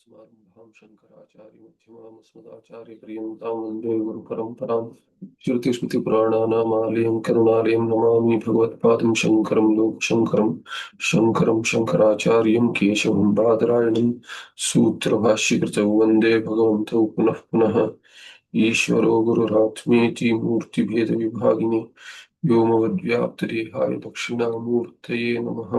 समारंभां शङ्कराचार्यमध्यमामस्मदाचार्यपर्यन्तां वन्दे गुरुपरम्परां श्रुतिस्मृतिपुराणानामालयं करुणालयं नमामि भगवत्पादं शङ्करं लोकशङ्करं शङ्कराचार्यं केशवं बादरायणं सूत्रभाष्यकृतौ वन्दे भगवन्तौ पुनः पुनः ईश्वरो गुरुरात्मेति मूर्तिभेदविभागिने व्योमवद्व्याप्तदेहाय दक्षिणामूर्तये नमः।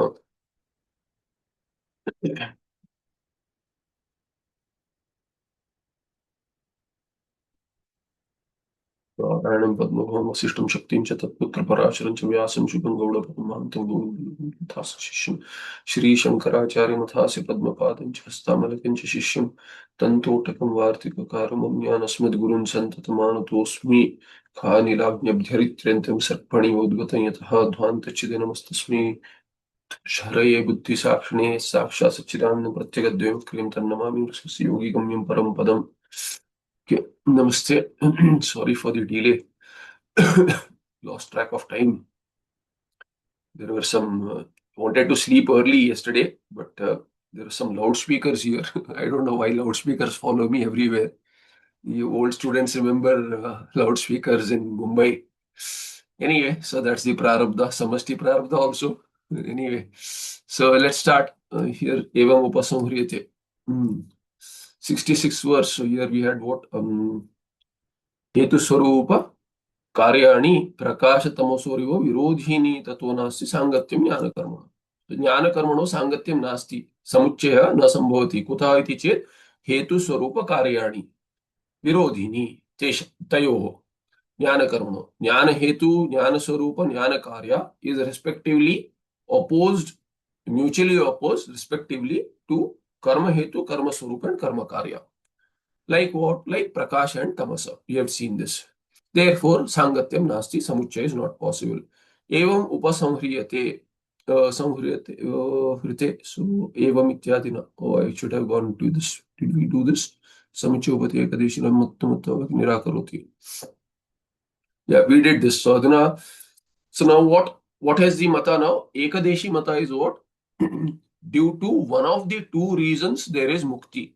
नारायणं पद्मभवं वसिष्ठं शक्तिं च तत्पुत्रपराशरं च व्यासं शुकं गौडपद्मान्तं गौडथास्य शिष्यं श्रीशङ्कराचार्यमथास्य पद्मपादं च हस्तामलकं च शिष्यं तन्तोटकं वार्तिककारमज्ञानस्मद्गुरुन् सन्ततमानतोऽस्मि खानिलाज्ञभ्यरित्यन्तं सर्पणिवोद्गतं यतः ध्वान्तचिदिनमस्तस्मै शरये बुद्धिसाक्षिणे साक्षात् सच्चिदानन्द प्रत्यगद्वयं तन्नमामि स्वस्य योगिगम्यं परं पदम्। Okay, namaste. Sorry for the delay. Lost track of time. There were some wanted to sleep early yesterday, but there are some loudspeakers here. I don't know why loudspeakers follow me everywhere. You old students remember loudspeakers in Mumbai. Anyway, so that's the prarabdha, samasti prarabdha also. Anyway, so let's start here. Evam upasamhriyate. 66 verse. So here we had what? हेतु स्वरूप कार्याणि प्रकाश तमसोरिवो विरोधिनी तत्व नास्ति सांगत्यम ज्ञान कर्मणो। ज्ञान कर्मणो सांगत्यम नास्ति, समुच्चयः न संभवति। कुतः इति चेत् हेतु स्वरूप कार्याणि विरोधिनी तयोः ज्ञान कर्मणो। ज्ञान हेतु ज्ञान स्वरूप ज्ञान कार्य is respectively opposed, mutually opposed respectively to karma hetu, karma swarup and karma karya. Like what? Like Prakash and Tamasa. We have seen this. Therefore, Sangatyam Nasti, Samuchaya is not possible. Evam Upasamhriyate, Samhriyate, so Evam Ityadina. Oh, I should have gone to this. Did we do this? Samuchayopati Ekadeshina Muttamutta Nirakaroti. Yeah, we did this. So, Adina, so now what has the Mata now? Ekadeshi Mata is what? Due to one of the two reasons, there is Mukti.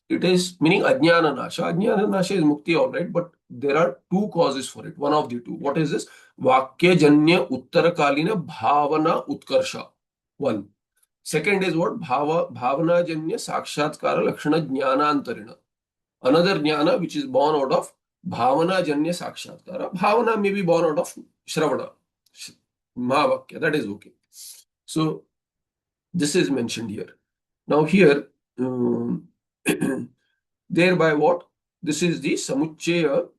It is meaning Ajnana Nasha. Ajnana Nasha is Mukti, all right, but there are two causes for it. One of the two. What is this? Vakya Janya Uttarakalina Bhavana Utkarsha. One. Second is what? Bhavana Janya Sakshatkara Lakshana Jnana Antarina. Another Jnana which is born out of Bhavana Janya Sakshatkara. Bhavana may be born out of Shravana. Mahavakya. That is okay. So, this is mentioned here. Now here, thereby what? This is the Samuchaya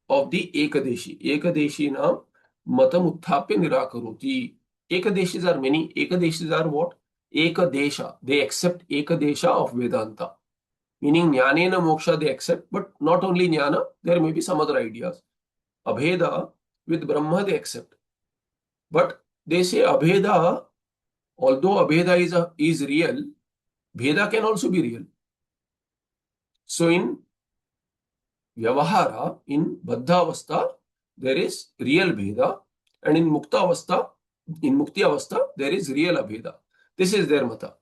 of the Ekadeshi. Ekadeshi naam matam uthapya nirakaroti. Ekadeshis are many. Ekadeshis are what? Ekadesha. They accept Ekadesha of Vedanta. Meaning Jnanena moksha they accept, but not only Jnana, there may be some other ideas. Abheda with Brahma they accept. But they say Abheda, although Abheda is real, Bheda can also be real. So in Vyavahara, in Baddha Avastha, there is real Bheda, and in Mukta Avastha, in Mukti Avastha, there is real Abheda. This is their Mata.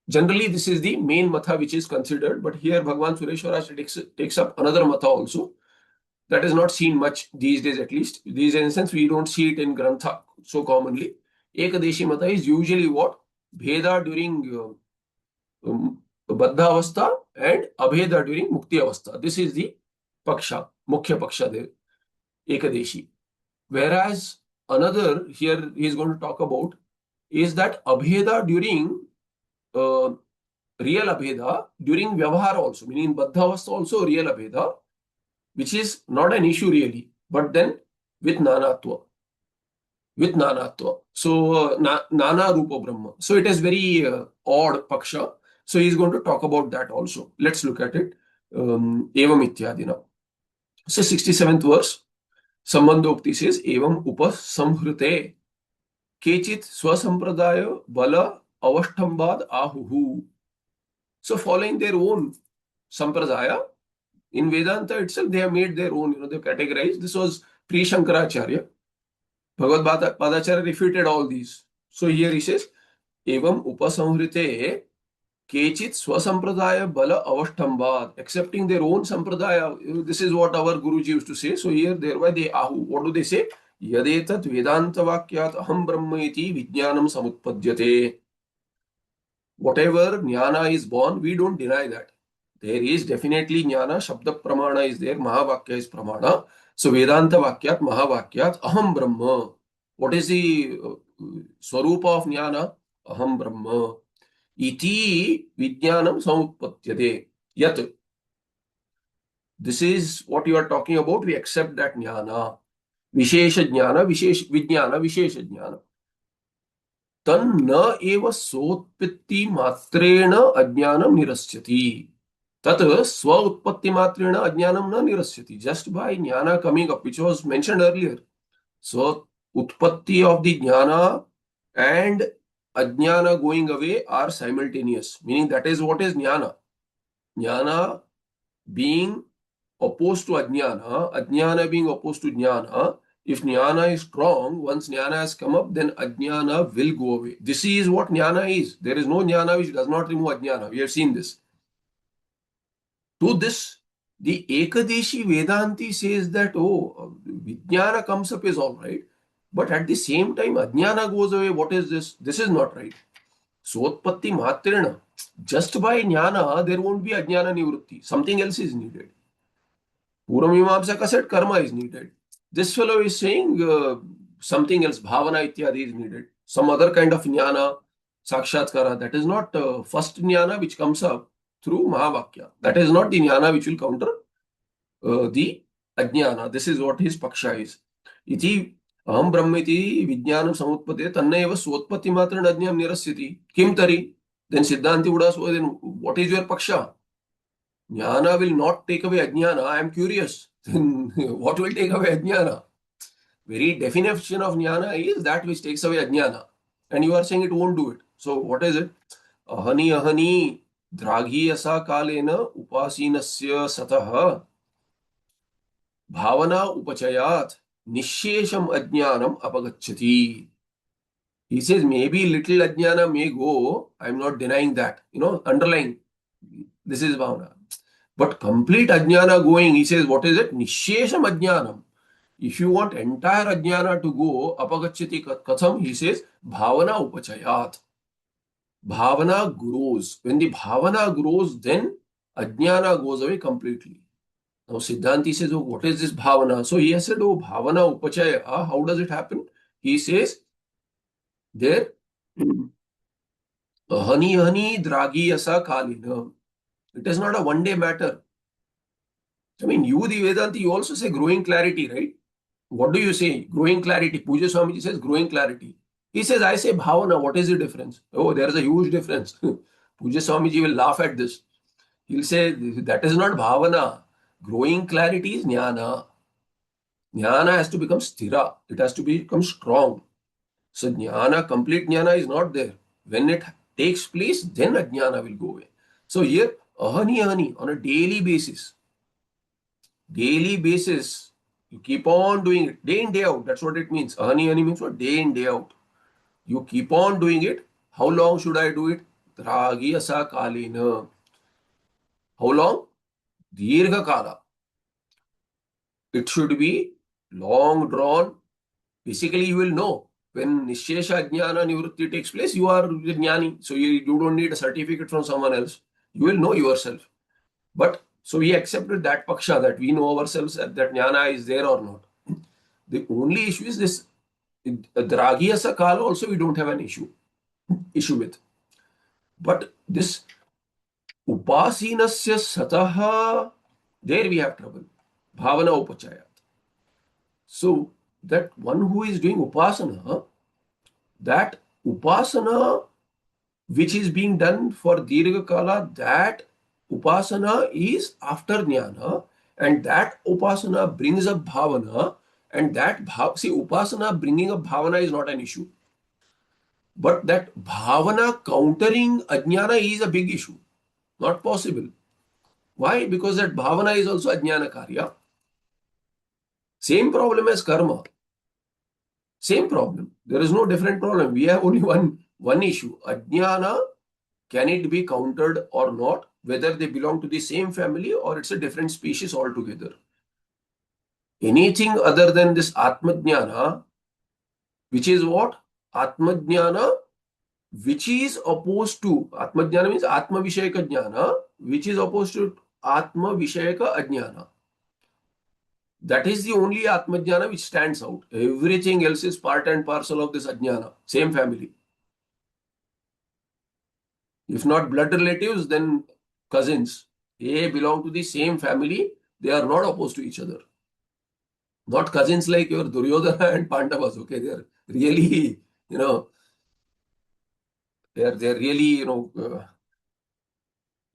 Generally, this is the main Mata which is considered, but here Bhagavan Sureshwara takes up another Mata also. That is not seen much these days, at least. These days, in sense, we don't see it in Grantha so commonly. Ekadeshi Mata is usually what? Bheda during Baddha Avastha and Abheda during Mukti Avastha. This is the Paksha, Mukhya Paksha there, Ekadeshi. Whereas another here he is going to talk about is that Abheda during real Abheda during Vyavahara also, meaning in Baddha Avastha also real Abheda, which is not an issue really, but then with Nanatva. With Nanatva. So, Nana Rupa Brahma. So, it is very odd Paksha. So, he is going to talk about that also. Let's look at it. Evam Ityadina. So, 67th verse. Sambandhokti says, Evam Upasamhrite Kechit Swasampradaya Bala Avashtambad Ahuhu. So, following their own Sampradaya, in Vedanta itself, they have made their own, they've categorized. This was pre-Shankaracharya. Bhagavad Padacharya refuted all these. So here he says, Evam upasamhrite Kechit swasampradaya bala avashtambad, accepting their own sampradaya. This is what our Guruji used to say. So here, thereby they ahu. What do they say? Yadetat vedanta vakyat aham brahma iti vijnanam samutpadyate. Whatever jnana is born, we don't deny that. There is definitely jnana, Shabda Pramana is there, Mahavakya is Pramana. So Vedanta Vakyat, Mahavakyat, Aham Brahma. What is the Swarupa of jnana? Aham Brahma. Iti Vijnanam Samutpatyate. Yat. This is what you are talking about. We accept that jnana. Vishesha jnana, Vijnana, Vishesha jnana. तन्न एव स्वोत्पत्ति मात्रेण अज्ञानम निरस्यति तत् स्व उत्पत्ति मात्रेण अज्ञानम न निरस्यति just by jnana coming up, which was mentioned earlier. So utpatti of the jnana and ajnana going away are simultaneous, meaning that is what is jnana being opposed to ajnana, ajnana being opposed to jnana. If jnana is strong, once jnana has come up, then ajnana will go away. This is what jnana is. There is no jnana which does not remove ajnana. We have seen this. To this, the Ekadeshi Vedanti says that, oh, vijnana comes up is all right. But at the same time, ajnana goes away. What is this? This is not right. Sotpatti matrena. Just by jnana, there won't be ajnana nivrutti. Something else is needed. Puramimamsaka said karma is needed. This fellow is saying something else, bhavana ityadi is needed. Some other kind of jnana, sakshatkara. That is not first jnana which comes up through Mahavakya. That is not the jnana which will counter the ajnana. This is what his paksha is. Iti aham brahmiti vijnanam samutpate tanna eva swotpatti matran ajnam nirasyati. Kim tari? Then Siddhanti would ask, then what is your paksha? Jnana will not take away ajnana. I am curious. What will take away ajnana? Very definition of jnana is that which takes away ajnana. And you are saying it won't do it. So what is it? Ahani ahani draghi asa kalena upasinasya satah bhavana upachayat nishesham ajnanam apagacchati. He says maybe little ajnana may go. I am not denying that. Underlying. This is bhavana. But complete ajnana going, he says, what is it? Nishesham ajnanam. If you want entire ajnana to go, apagacchati katham, he says, bhavana upachayat. Bhavana grows. When the bhavana grows, then ajnana goes away completely. Now Siddhanti says, oh, what is this bhavana? So he has said, oh, bhavana upachaya. How does it happen? He says, there, hani hani dragi asa kalina. It is not a one-day matter. I mean, you, the Vedanti, you also say growing clarity, right? What do you say? Growing clarity. Puja Swamiji says growing clarity. He says, I say bhavana. What is the difference? Oh, there is a huge difference. Puja Swamiji will laugh at this. He'll say, that is not bhavana. Growing clarity is jnana. Jnana has to become sthira. It has to become strong. So jnana, complete jnana is not there. When it takes place, then ajnana will go away. So here, ahani, on a daily basis, you keep on doing it, day in, day out. That's what it means. Ahani means what? Day in, day out. You keep on doing it. How long should I do it? Dragi asa kalena. How long? Dirgha kala. It should be long drawn. Basically, you will know when Nishesha Jnana Nivrutti takes place, you are Jnani. So you don't need a certificate from someone else. You will know yourself. But so we accepted that paksha, that we know ourselves that jnana is there or not. The only issue is this dragi asa kala also we don't have an issue with. But this upasinasya sataha, there we have trouble. Bhavana upachayat. So that one who is doing upasana, that upasana which is being done for dirgha kala, that upasana is after jnana, and that upasana brings up bhavana, and that upasana bringing up bhavana is not an issue. But that bhavana countering ajnana is a big issue. Not possible. Why? Because that bhavana is also ajnana karya. Same problem as karma. Same problem. There is no different problem. We have only one issue. Ajnana can it be counted or not, whether they belong to the same family or it's a different species altogether. Anything other than this Atmajnana, which is what? Atmajnana, which is opposed to, Atmajnana means Atma Vishayaka Jnana, which is opposed to Atma Vishayaka Ajnana. That is the only Atmajnana which stands out. Everything else is part and parcel of this Ajnana, same family. If not blood relatives, then cousins. They belong to the same family. They are not opposed to each other. Not cousins like your Duryodhana and Pandavas. Okay, they are really, they're really,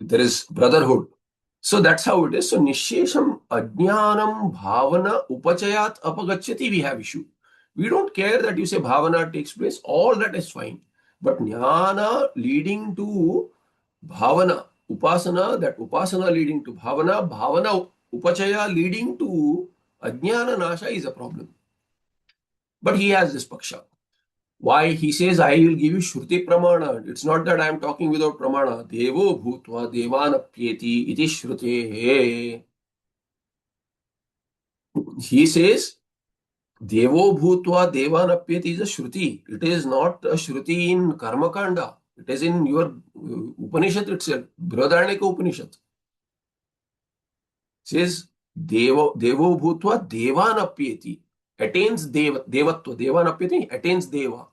there is brotherhood. So that's how it is. So nishesham ajnanam bhavana upachayat apagachyati, we have issue. We don't care that you say bhavana takes place. All that is fine. But jnana leading to bhavana, upasana, that upasana leading to bhavana, bhavana upachaya leading to ajnana nasha is a problem. But he has this paksha. Why? He says, I will give you Shruti Pramana. It's not that I am talking without Pramana. Devo bhutva devanapyeti iti Shrutehe. He says, Devo bhutva devanapyeti is a Shruti. It is not a Shruti in Karma Kanda. It is in your Upanishad itself, Brihadaranyaka Upanishad. Says, Devo bhutva devanapyeti. Attains devatva. Devanapyeti attains deva.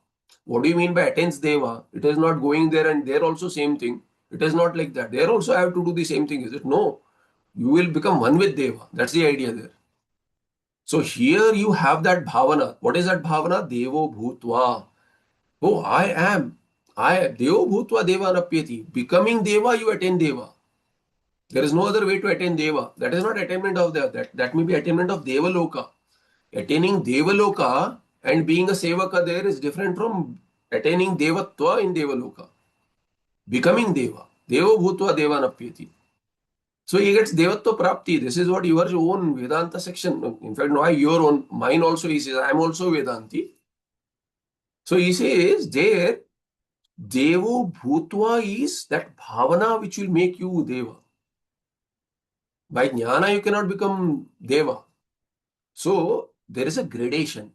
What do you mean by attains deva? It is not going there and there also same thing. It is not like that. There also have to do the same thing, is it? No. You will become one with deva. That's the idea there. So here you have that bhavana. What is that bhavana? Devo bhutva. Oh, I am. Devo bhutva deva napyati. Becoming deva, you attain deva. There is no other way to attain deva. That is not attainment of that may be attainment of devaloka. Attaining devaloka and being a sevaka there is different from attaining devatva in devaloka. Becoming deva. Devo bhutva devanapyati. So he gets devatva prapti. This is what your own Vedanta section, in fact, not your own, mine also, he says, I am also Vedanti. So he says there, Devo bhutva is that bhavana which will make you deva. By jnana you cannot become deva. So there is a gradation.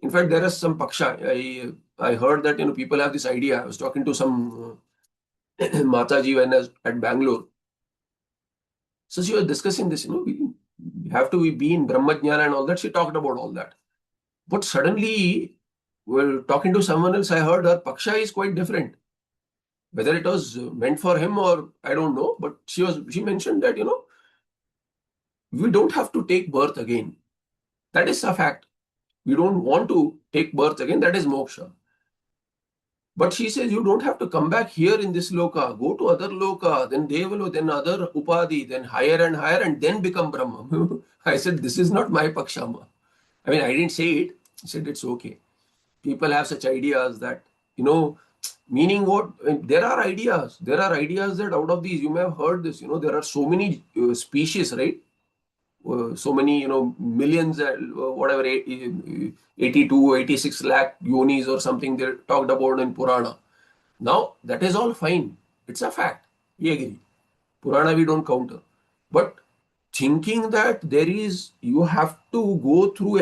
In fact, there is some paksha. I heard that people have this idea. I was talking to some Mataji when I was at Bangalore. So she was discussing this. We have to be in Brahmajnana and all that. She talked about all that. But suddenly, while talking to someone else, I heard her paksha is quite different. Whether it was meant for him or I don't know. But she mentioned that we don't have to take birth again. That is a fact. We don't want to take birth again. That is moksha. But she says you don't have to come back here in this loka. Go to other loka, then devalo, then other upadhi, then higher, and then become Brahma. I said, this is not my pakshama. I mean, I didn't say it. I said, it's okay. People have such ideas that, meaning what? There are ideas. There are ideas that out of these, you may have heard this, there are so many species, right? So many, millions, whatever, 82, 86 lakh yonis or something they talked about in Purana. Now, that is all fine. It's a fact. We agree. Purana we don't counter. But thinking that you have to go through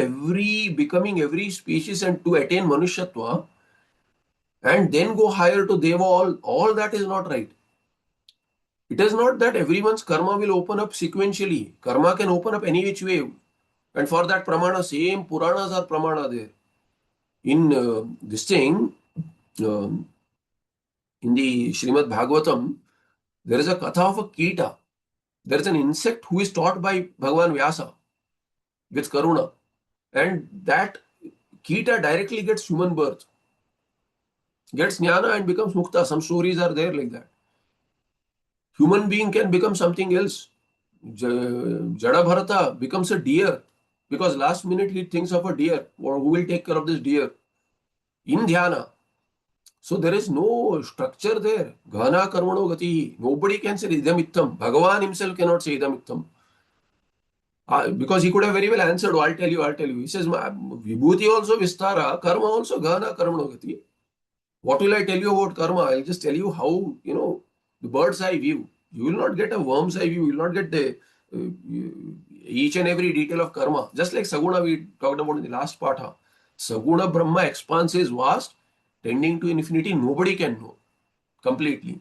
becoming every species and to attain Manushyatva and then go higher to Deva, all that is not right. It is not that everyone's karma will open up sequentially. Karma can open up any which way. And for that pramana, same Puranas are pramana there. In this thing, in the Srimad Bhagavatam, there is a katha of a kita. There is an insect who is taught by Bhagavan Vyasa with Karuna. And that kita directly gets human birth. Gets jnana and becomes mukta. Some stories are there like that. Human being can become something else. Jada Bharata becomes a deer because last minute he thinks of a deer or who will take care of this deer in dhyana. So there is no structure there. Ghana karmano gati. Nobody can say idamittam. Bhagavan himself cannot say idamittam. Because he could have very well answered, I'll tell you. He says, Vibhuti also vistara, karma also ghana karmano gati. What will I tell you about karma? I'll just tell you how, the bird's eye view. You will not get a worm's eye view. You will not get the each and every detail of karma. Just like Saguna we talked about in the last part. Huh? Saguna Brahma expanse is vast, tending to infinity. Nobody can know completely.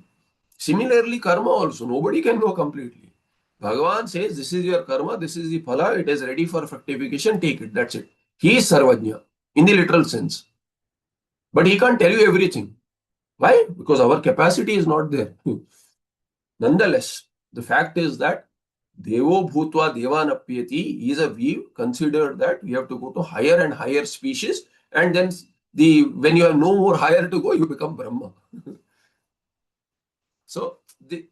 Similarly, karma also, nobody can know completely. Bhagavan says, this is your karma, this is the phala, it is ready for fructification, take it, that's it. He is Sarvajna, in the literal sense. But he can't tell you everything. Why? Because our capacity is not there. Nonetheless, the fact is that Devo Bhutva Devanapyati is a view considered that we have to go to higher and higher species, and then when you have no more higher to go, you become Brahma. So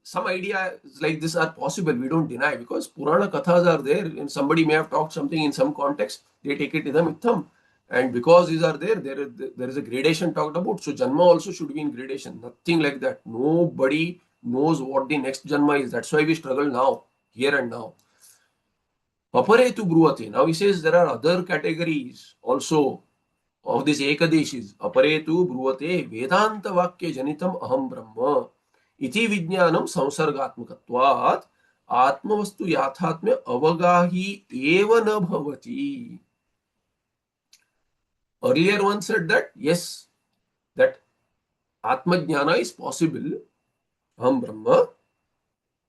some ideas like this are possible. We don't deny, because Purana Kathas are there, and somebody may have talked something in some context. They take it idam itham, and because these are there is a gradation talked about. So Janma also should be in gradation. Nothing like that. Nobody knows what the next Janma is. That's why we struggle now, here and now. Papare tu bruvate. Now he says there are other categories also of this Ekadeshis. Apare tu bruvate Vedanta Vakya Janitam Aham Brahma. इति विज्ञानम संसर्गात्मकत्वात् आत्मवस्तु याथात्म्य अवगाही एव न भवति. Earlier one said that yes, that Atmajnana is possible, Aham Brahma,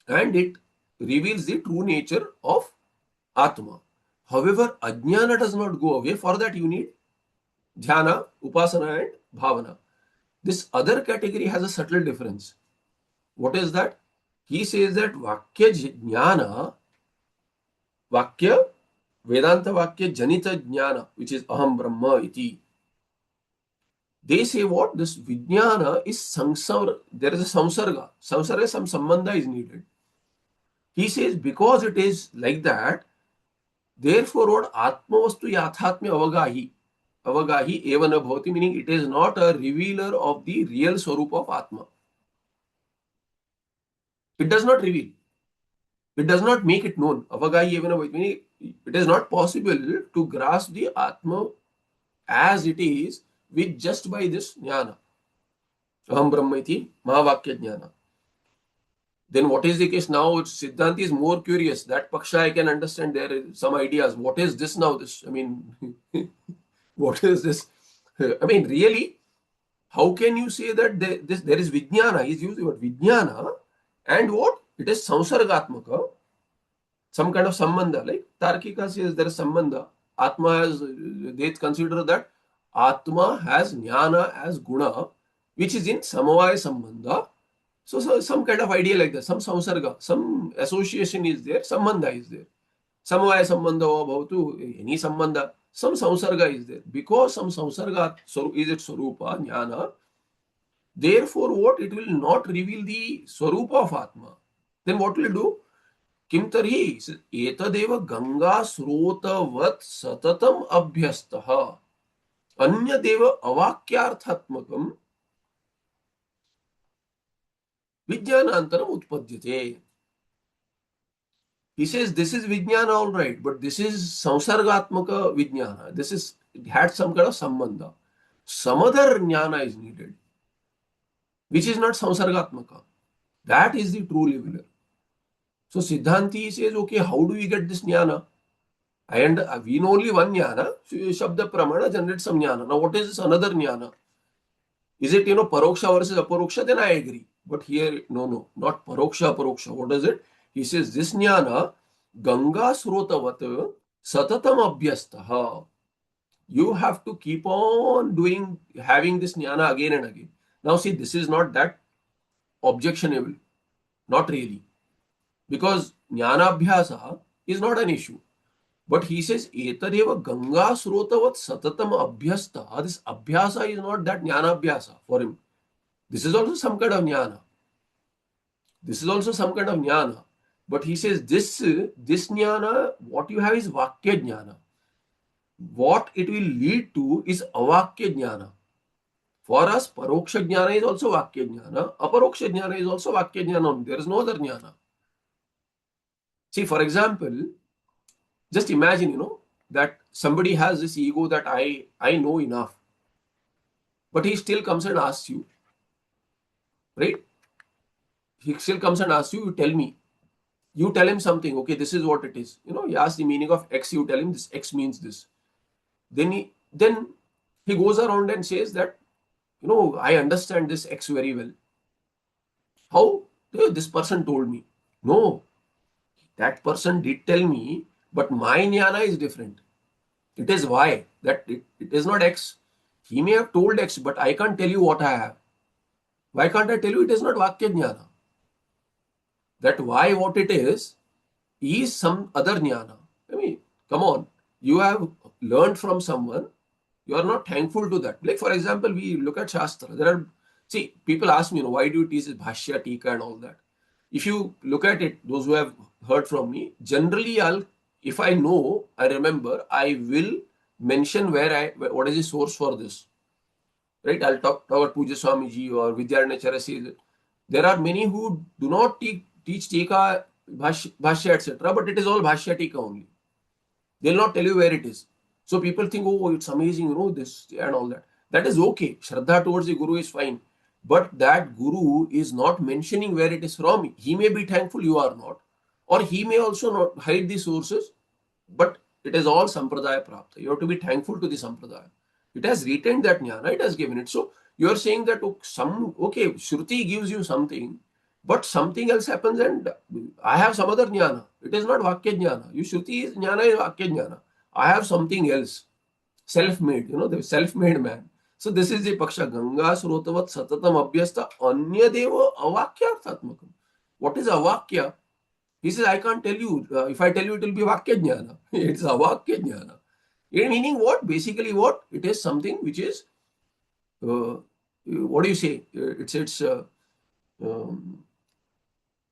and it reveals the true nature of Atma. However, Ajnana does not go away. For that you need Dhyana, Upasana and Bhavana. This other category has a subtle difference. What is that? He says that Vakya Jnana, Vakya, Vedanta Vakya Janita Jnana, which is Aham Brahma iti. They say what? This Vijnana is samsara. There is a samsarga. Samsarga, some sambandha is needed. He says because it is like that, therefore what? Atmavastu Yathatmya Avagahi. Avagahi evana bhavati, meaning it is not a revealer of the real Swarup of Atma. It does not reveal. It does not make it known. Avagahi evana bhavati, meaning it is not possible to grasp the Atma as it is with just by this jnana. Aham Brahma iti Mahavakya jnana. Then what is the case now? Siddhanti is more curious. That Paksha I can understand, there is some ideas. What is this now? This, I mean, what is this? I mean, really, how can you say that there is Vijnana? He's using the word Vijnana, and what? It is Samsargatmaka, some kind of sambandha. Like Tarkika says there is sambandha. Atma has, they consider that Atma has Jnana as Guna, which is in Samavaya Sambandha. So some kind of idea like that, some samsarga, some association is there, sambandha is there. Samavaya Sambandha bhavatu, any sambandha, some samsarga is there. Because some samsarga is its Swarupa, Jnana, therefore what? It will not reveal the Swarupa of Atma. Then what will it do? किम तर्हि एतदेव गंगा स्रोतवत् सततम अभ्यस्तः अन्यदेव अवाक्यार्थात्मकम विज्ञानांतरम उत्पद्यते. He says this is vijnana, all right, but this is samsargatmaka vijnana. This is, it had some kind of sambandha. Some other jnana is needed, which is not samsargatmaka. That is the true leveler. So Siddhanti says, okay, how do we get this jnana? And we know only one jnana. So Shabda Pramana generates some jnana. Now what is this another jnana? Is it, Paroksha versus Aparoksha? Then I agree. But here, no, not Paroksha, Aparoksha. What is it? He says, this jnana, Ganga Srotavat, Satatam Abhyastaha. You have to keep on having this jnana again and again. Now see, this is not that objectionable. Not really. Because jnana abhyasa is not an issue. But he says, Etadeva Ganga Srotavat Satatam Abhyasta. This Abhyasa is not that Jnana Abhyasa for him. This is also some kind of Jnana. This is also some kind of Jnana. But he says, this Jnana, what you have is Vakya Jnana. What it will lead to is Avakya Jnana. For us, Paroksha Jnana is also Vakya Jnana. Aparoksha Jnana is also Vakya Jnana. There is no other Jnana. See, for example, just imagine, that somebody has this ego that I know enough. but he still comes and asks you, right? He still comes and asks you, you tell me. You tell him something, okay, this is what it is. He asks the meaning of X, you tell him this X means this. Then he goes around and says that, I understand this X very well. How? This person told me. No, that person did tell me, but my jnana is different. It is Y. That it is not X. He may have told X, but I can't tell you what I have. Why can't I tell you? It is not Vakya jnana. That Y, what it is some other jnana. I mean, come on. You have learned from someone. You are not thankful to that. Like, for example, we look at Shastra. See, people ask me, why do you teach Bhashya, Tika and all that? If you look at it, those who have heard from me, generally if I know, I remember, I will mention what is the source for this. Right? I'll talk about Puja Swamiji or Vidyaranyacharya says. There are many who do not teach Tika, Bhashya, etc., but it is all Bhashya Tika only. They'll not tell you where it is. So people think, oh, it's amazing, this and all that. That is okay. Shraddha towards the Guru is fine. But that Guru is not mentioning where it is from. He may be thankful, you are not. Or he may also not hide the sources. But it is all Sampradaya Prapta. You have to be thankful to the Sampradaya. It has retained that jnana, it has given it. So you are saying that, Shruti gives you something, but something else happens and I have some other jnana. It is not Vakya jnana. Shruti jnana is Vakya jnana. I have something else. Self-made, the self-made man. So this is the Paksha. Ganga Srotavat Satatam Abhyasta Anyadeva Avakyarthatmakam. What is Avakya? He says, I can't tell you. If I tell you, it will be Vakya jnana. It's Avakya jnana. Meaning what? Basically what? It is something which is, what do you say?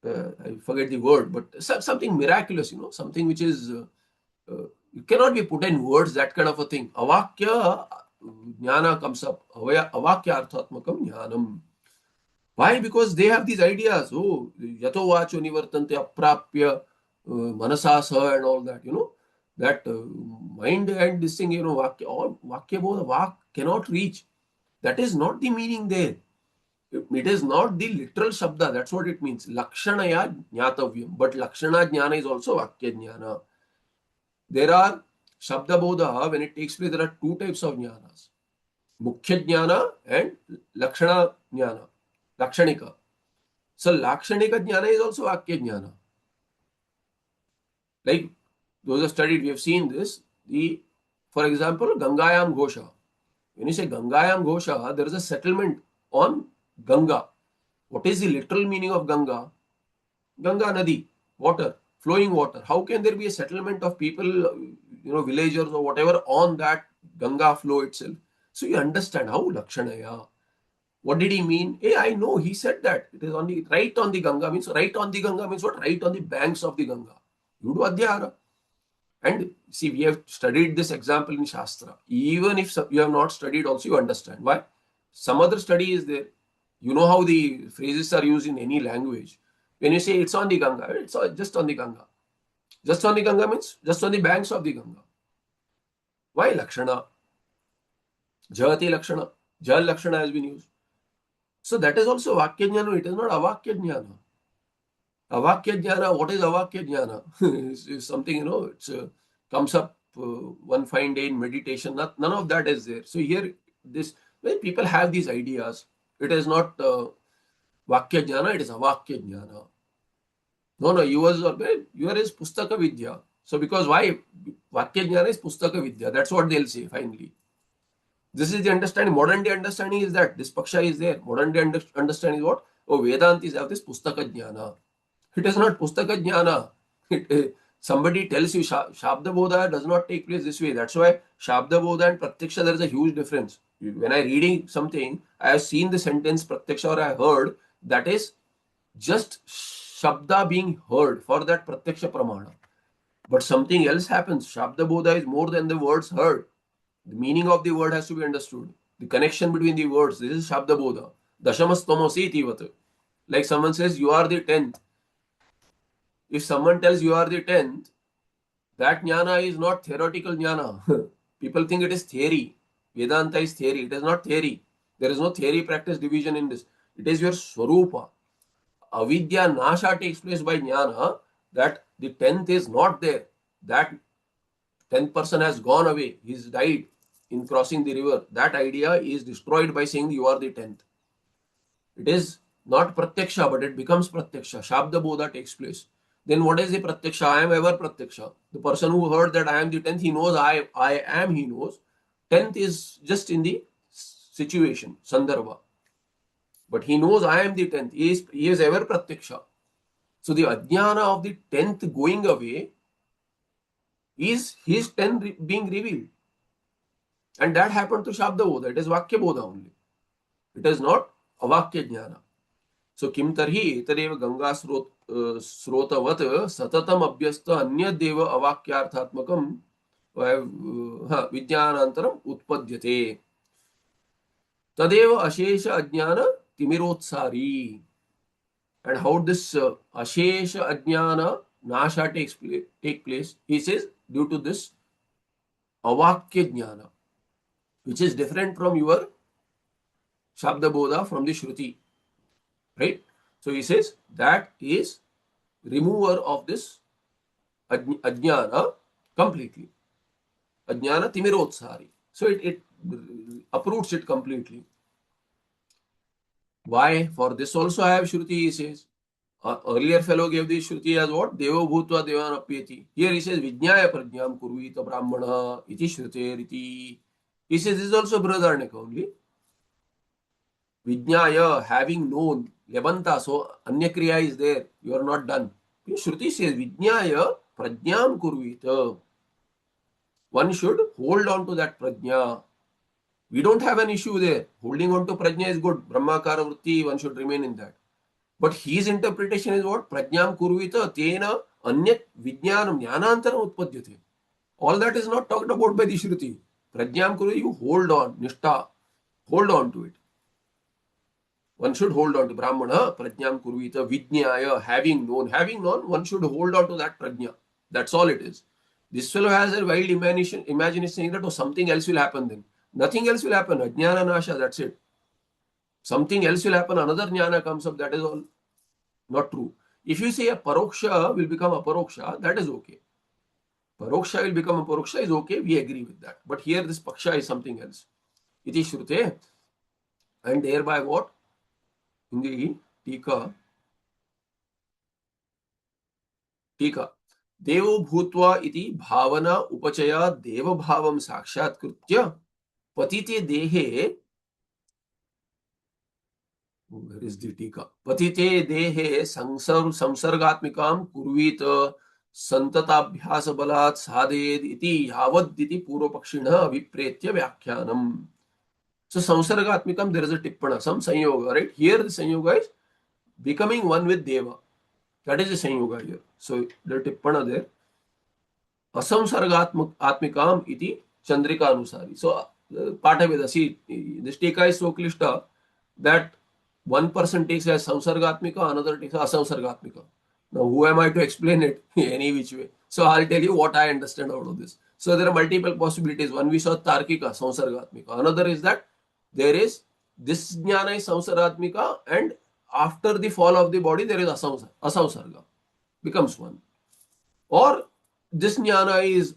I forget the word, but something miraculous, something which is, you cannot be put in words, that kind of a thing. Avakya jnana comes up. Avakya arthatmakam jnanam. Why? Because they have these ideas. Oh, yato vacho nivartante aprapya manasasa and all that, that mind and this thing, vakya bodha, vak cannot reach. That is not the meaning there. It is not the literal shabda. That's what it means. Lakshanaya jnatavyam. But lakshana jnana is also vakya jnana. There are shabda bodha, when it takes place, there are two types of jnanas. Mukhya jnana and lakshana jnana. Lakshanika. So lakshanika jnana is also vakya jnana. Like those are studied, we have seen this. For example, Gangayam Ghosha. When you say Gangayam Ghosha, there is a settlement on Ganga. What is the literal meaning of Ganga? Ganga Nadi, water, flowing water. How can there be a settlement of people, villagers or whatever on that Ganga flow itself? So you understand how Lakshanaya. What did he mean? Hey, I know, he said that. It is right on the Ganga. Means right on the Ganga means what? Right on the banks of the Ganga. You do Adhyara. And see, we have studied this example in Shastra. Even if you have not studied also, you understand. Why? Some other study is there. You know how the phrases are used in any language. When you say it's on the Ganga, it's just on the Ganga. Just on the Ganga means just on the banks of the Ganga. Why? Lakshana. Jayati Lakshana. Jal Lakshana has been used. So that is also Vakya Jnana. It is not Avakya Jnana. Avakya jnana, what is avakya jnana? It's something, it comes up one fine day in meditation. None of that is there. So here, when people have these ideas, it is not vakya jnana, it is avakya jnana. No, yours is pustaka vidya. So because why? Vakya jnana is pustaka vidya. That's what they'll say finally. This is the understanding. Modern day understanding is that this paksha is there. Modern day understanding is what? Oh, Vedantis have this pustaka jnana. It is not pustaka jnana. Somebody tells you Shabda Bodha does not take place this way. That's why Shabda Bodha and Pratyaksha, there is a huge difference. When I reading something, I have seen the sentence Pratyaksha or I heard, that is just Shabda being heard for that Pratyaksha Pramana. But something else happens. Shabda Bodha is more than the words heard. The meaning of the word has to be understood. The connection between the words. This is Shabda Bodha. Dashamastamasi itivat. Like someone says, you are the 10th. If someone tells you are the 10th, that jnana is not theoretical jnana. People think it is theory. Vedanta is theory. It is not theory. There is no theory, practice, division in this. It is your swarupa. Avidya nasha takes place by jnana, that the 10th is not there. That 10th person has gone away. He's died in crossing the river. That idea is destroyed by saying you are the 10th. It is not pratyaksha, but it becomes pratyaksha. Shabda bodha takes place. Then what is the pratyaksha? I am ever pratyaksha. The person who heard that I am the 10th, he knows I am, he knows. 10th is just in the situation, sandarbha. But he knows I am the 10th. He is ever pratyaksha. So the ajnana of the 10th going away is his 10th being revealed. And that happened to Shabda Bodha. It is Vakya Bodha only. It is not Avakya Jnana. So Kim Tarhi Etadev Ganga Srotavat Satatam Abhyasta Anya Deva Avakyarthatmakam Vijnanantaram Utpadyate. Tadeva Ashesha Ajnana Timirotsari. And how this Ashesha Ajnana Nasha take place? He says due to this Avakya Jnana, which is different from your Shabda Bodha from the Shruti. Right? So he says that is remover of this Ajnana completely. Ajnana Timirotsari. So it uproots it completely. Why? For this also I have Shruti, he says. Earlier fellow gave the Shruti as what? Devo Bhutva Devan Apyati. Here he says Vijnaya Prajnam Kurvita Brahmana Iti Shruter Iti. He says this is also Brihadaranyaka only. Vijnaya, having known, Lebanta, so Anya Kriya is there, you are not done. Shruti says Vijnaya Prajnam Kurvita. One should hold on to that Prajna. We don't have an issue there. Holding on to Prajna is good. Brahmakara Vritti, one should remain in that. But his interpretation is what? Prajnam Kurvita Tena Anyat Vijnanam Jnanantaram Utpadyate. All that is not talked about by the Shruti. Prajnam Kurvita, you hold on, Nishtha, hold on to it. One should hold on to Brahmana, Prajnam Kurvita, Vijnaya, having known, one should hold on to that Prajna. That's all it is. This fellow has a wild imagination saying that, oh, something else will happen then. Nothing else will happen. Ajnana Nasha, that's it. Something else will happen, another jnana comes up, that is all not true. If you say a paroksha will become a paroksha, that is okay. Paroksha will become a paroksha is okay, we agree with that. But here this paksha is something else. Iti shrute. And thereby what? In the Tika. Devo bhutva iti bhavana upachaya deva bhavam sakshatkritya patite dehe. Where is the Tika? Patite dehe samsargatmikam kurvita santatabhyasa balat sadhed iti yavad iti purvapakshina vipretya vyakhyanam. So samsargatmikam, there is a tippana, some sanyoga, right? Here the sanyoga is becoming one with Deva. That is the sanyoga here. So the tippana there. Asamsargatmikam iti chandrika anusari. So Pataveda, see, this Tika is so klishta that one person takes as samsargatmika, another takes as asamsargatmika. Now, who am I to explain it any which way? So, I'll tell you what I understand out of this. So, there are multiple possibilities. One we saw Tarkika, samsargatmika. Another is that there is this jnana is samsargatmika, and after the fall of the body, there is asamsarga, becomes one. Or this jnana is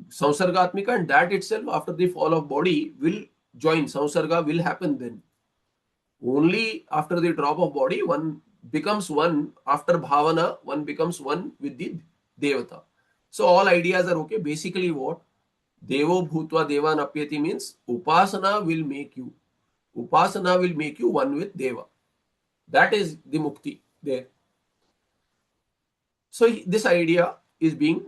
samsargatmika, and that itself, after the fall of body, will join. Samsarga will happen then. Only after the drop of body, one becomes one. After bhavana, one becomes one with the devata. So all ideas are okay. Basically what? Devo bhutva devan apyati means upasana will make you. Upasana will make you one with deva. That is the mukti there. So this idea is being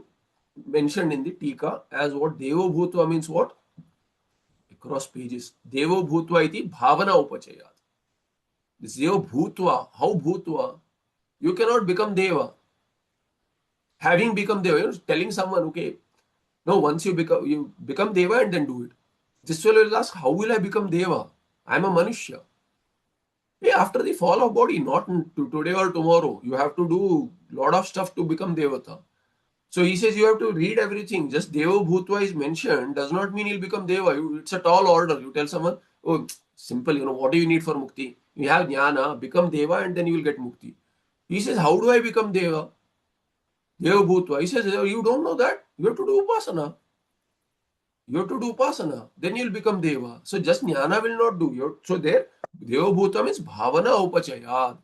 mentioned in the Tika as what? Devo bhutva means what? Across pages. Devo bhutva iti bhavana upachaya. This Deva Bhutva, how Bhutva? You cannot become Deva. Having become Deva, you're telling someone, okay, no, once you become Deva and then do it. This fellow will ask, how will I become Deva? I am a Manushya. Hey, after the fall of body, not today or tomorrow. You have to do lot of stuff to become Devata. So he says you have to read everything. Just Deva Bhutva is mentioned does not mean he'll become Deva. It's a tall order. You tell someone, oh, simple, what do you need for mukti? You have jnana, become deva, and then you will get mukti. He says, how do I become deva? Deva bhutva. He says, you don't know that? You have to do upasana. You have to do upasana. Then you'll become deva. So just jnana will not do. So there, deva bhutva means bhavana upachaya.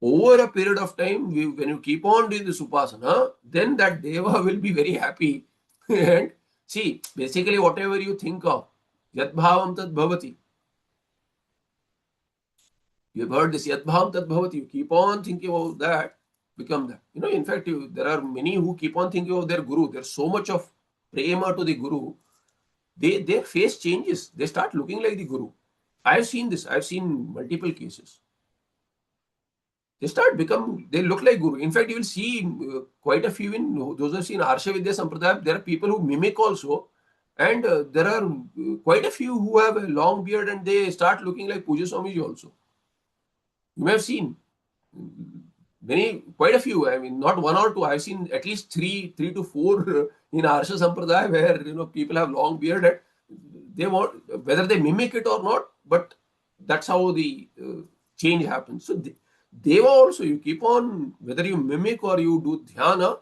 Over a period of time, when you keep on doing this upasana, then that deva will be very happy. And see, basically whatever you think of, yad bhavam tad bhavati. You've heard this, yad bhavam tad bhavati. You keep on thinking about that, become that. In fact, there are many who keep on thinking of their guru. There's so much of prema to the guru. Their face changes. They start looking like the guru. I've seen this. I've seen multiple cases. They look like guru. In fact, you will see quite a few in those who have seen Arsha Vidya Sampradaya. There are people who mimic also. And there are quite a few who have a long beard and they start looking like Puja Swamiji also. You may have seen quite a few. I mean, not one or two. I've seen at least three to four in Arsha Sampradaya where people have long beard and they want, whether they mimic it or not, but that's how the change happens. So Deva also, you keep on, whether you mimic or you do dhyana,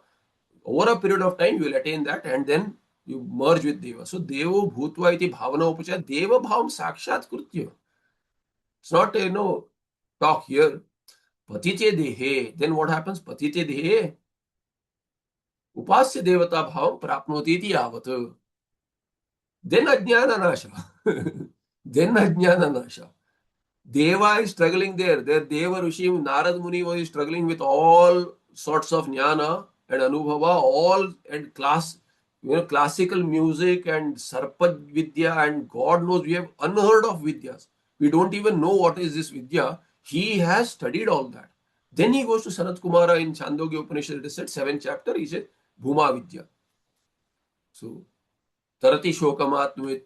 over a period of time you will attain that and then you merge with Deva. So Devo Bhutva iti bhavana upachaya, Deva bhavam sakshat krutya. It's not, talk here. Patite dehe. Then what happens? Patite dehe. Upasya devata bhavam prapnoti iti yavat. Then ajnana nasha. Then ajnana nasha. Deva is struggling there. There Deva Rishi, Narad Muni was struggling with all sorts of jnana and anubhava, and classical music and sarpa vidya, and God knows we have unheard of vidyas. We don't even know what is this vidya. He has studied all that. Then he goes to Sanat Kumara in Chandogya Upanishad, it is said, 7th chapter, he said, Bhuma Vidya. So, Tarati Shokamatmit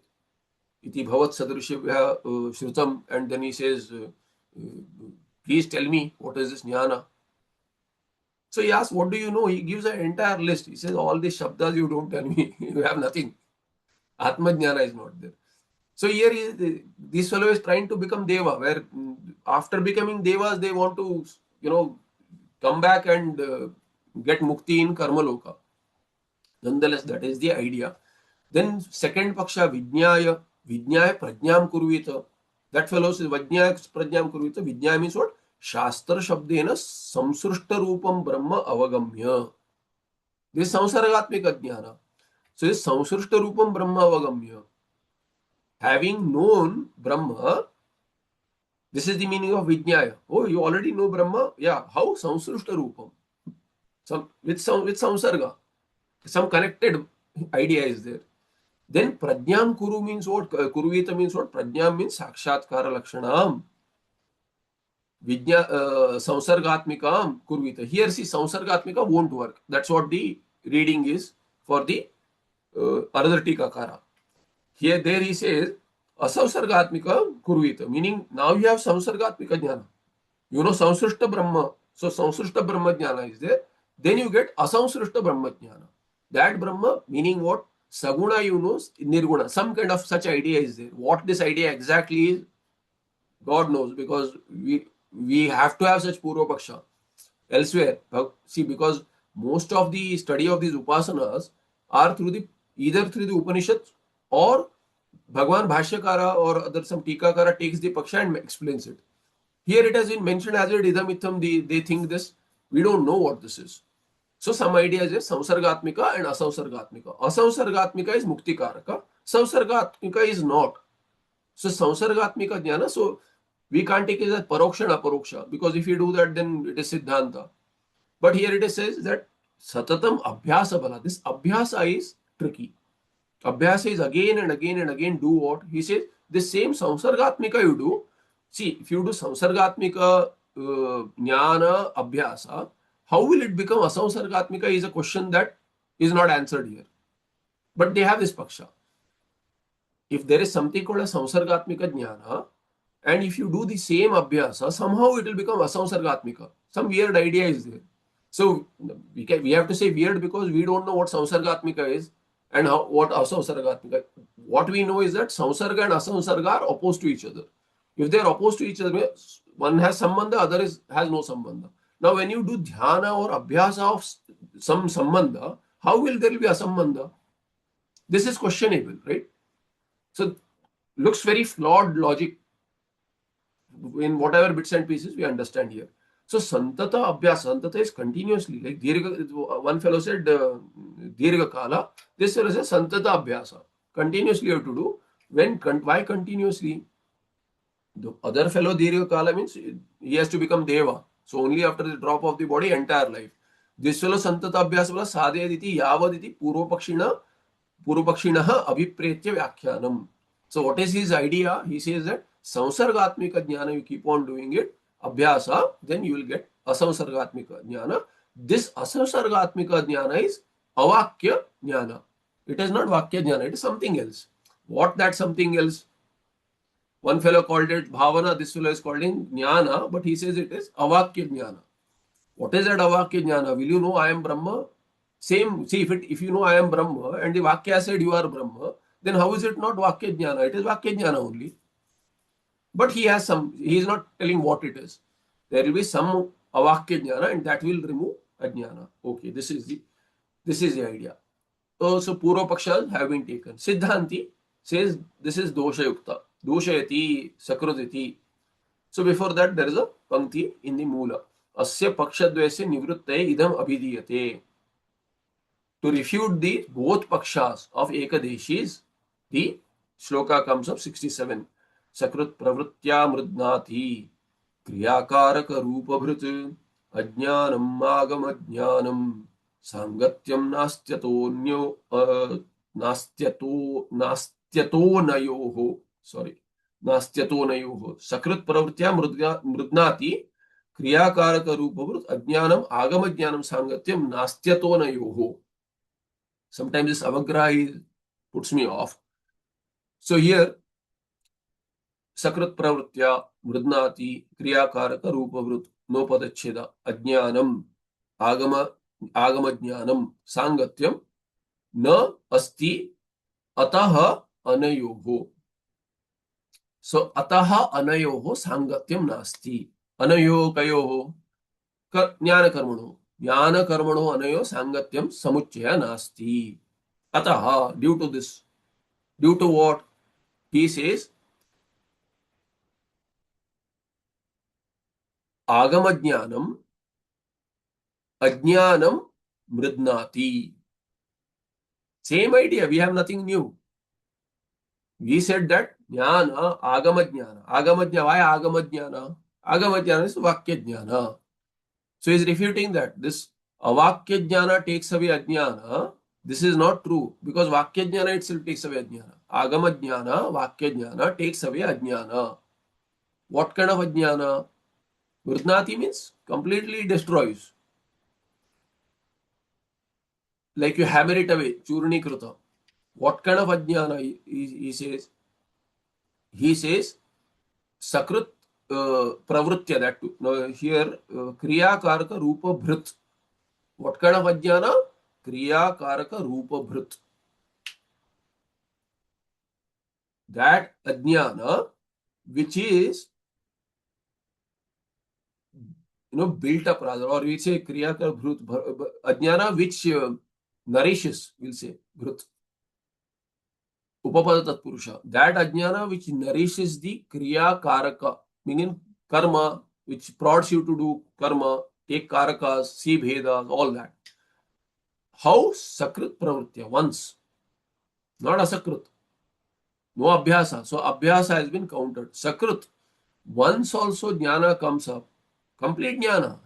iti bhavat sadrishya shrutam, and then he says, please tell me, what is this jnana? So he asks, what do you know? He gives an entire list. He says, all these shabdas you don't tell me. You have nothing. Atma jnana is not there. So here this fellow is trying to become Deva, where after becoming Devas, they want to, come back and get mukti in Karma Loka. Nonetheless, that is the idea. Then second paksha, Vijnaya prajnam kurvita. That fellow says, Vijnaya prajnam kurvita. Vijnaya means what? Shastra shabdena samsrushta rupam brahma avagamya. This is samsargatmika jnana. So this samsrushta rupam brahma avagamya. Having known Brahma, this is the meaning of Vijnaya. Oh, you already know Brahma? Yeah. How? Samsrushta Rupam. With samsarga. Some connected idea is there. Then Prajnam Kuru means what? Kuruvita means what? Prajnam means Sakshatkara Lakshanam. Samsargatmikam Kurvita. Here, see, Samsargatmika won't work. That's what the reading is for the another Tikakara. There he says, Asavsargatmika Kurvita, meaning now you have Samsargatmika Jnana. You know Samsrushta Brahma. So Samsrushta Brahma Jnana is there. Then you get Asamsrushta Brahma Jnana. That Brahma, meaning what? Saguna, Nirguna. Some kind of such idea is there. What this idea exactly is, God knows, because we have to have such Purva Paksha. Elsewhere, see, because most of the study of these Upasanas are either through the Upanishads, or Bhagwan Bhashyakara or some Tikakara takes the Paksha and explains it. Here it has been mentioned as a Idamitham, they think this. We don't know what this is. So some ideas is Samsargatmika and Asamsargatmika. Asamsargatmika is Muktikaraka. Samsargatmika is not. So Samsargatmika Jnana, so we can't take it as Paroksha and Aparoksha, because if you do that, then it is Siddhanta. But here it says that Satatam Abhyasa Bala. This Abhyasa is tricky. Abhyasa is again and again and again do what? He says, the same Samsargatmika you do. See, if you do Samsargatmika Jnana Abhyasa, how will it become Asamsargatmika is a question that is not answered here. But they have this Paksha. If there is something called a Samsargatmika Jnana, and if you do the same Abhyasa, somehow it will become Asamsargatmika. Some weird idea is there. So we have to say weird because we don't know what Samsargatmika is. And what asamsargatmika? What we know is that samsarga and asamsarga are opposed to each other. If they are opposed to each other, one has sambandha, other has no sambandha. Now, when you do dhyana or abhyasa of some sambandha, how will there be asambandha? This is questionable, right? So, looks very flawed logic in whatever bits and pieces we understand here. So, santata abhyasa, santata is continuously, like one fellow said, dirgha kala, this fellow says santata abhyasa. Continuously you have to do. Why continuously? The other fellow dirgha kala means he has to become deva. So, only after the drop of the body, entire life. This fellow santata abhyasa wala sadhyaditi yavaditi purvapakshinaha abhipretya vyakyanam. So what is his idea? He says that samsargatmika jnana, you keep on doing it, abhyasa, then you will get asamsargatmika jnana. This asamsargatmika jnana is avakya jnana. It is not vakya jnana, it is something else. What that something else? One fellow called it bhavana, this fellow is called it jnana, but he says it is avakya jnana. What is that avakya jnana? Will you know I am Brahma? Same, see, if you know I am Brahma and the Vakya said you are Brahma, then how is it not Vakya Jnana? It is Vakya Jnana only. But he is not telling what it is. There will be some Avakya Jnana and that will remove Ajnana. Okay, this is the idea. So Purva Pakshas have been taken. Siddhanti says this is Dosha Yukta. Doshayati, Sakruditi. So before that there is a Pankti in the Mula. Asya Pakshadvesya Nivruttaye idam abhidiyate. To refute the both pakshas of Ekadeshis, the shloka comes up 67. Sakrut pravritya mridnati kriyakaraka rupabhrit ajnanam agamadnanam sangatyam nastyatonayoho. Sorry, nastyatonayoho. Sakrut pravritya mridnati kriyakaraka rupabhrit ajnanam agamadnanam sangatyam nastyatonayoho. Sometimes this avagraha puts me off. So here, sakrit pravritya mridnati kriyakaraka rupavrut no padacheda ajnanam agama jnanam sangatyam na asti ataha anayoho. So ataha anayoho sangatyam nasti. Anayoho kayoho jnana karmano. Jnana karmano anayo sangatyam samuchaya nasti. Ataha, due to this. Due to what? He says, agama jnanam ajnanam mridnati. Same idea, we have nothing new. We said that jnana, agama jnana. Agama jnana, why agama jnana? Agama jnana is vakya jnana. So he is refuting that this avakya jnana takes away ajnana. This is not true because vakya jnana itself takes away ajnana. Agama jnana, vakya jnana takes away ajnana. What kind of ajnana? Mridnati means completely destroys. Like you hammer it away, churni kruta. What kind of ajnana he says? He says sakrut pravritya, that too. Now here kriya karaka rupa bhrit. What kind of ajnana? Kriya karaka rupa bhrit. That ajnana which is built up rather, or we say kriya karaka bhrut, ajnana which nourishes, we'll say bhrut. Upapada tatpurusha. That ajnana which nourishes the kriya karaka, meaning karma, which prods you to do karma, take karakas, see bhedas, all that. How? Sakrit pravritya, once. Not asakrit. No abhyasa. So abhyasa has been countered. Sakrit. Once also jnana comes up. Complete jnana.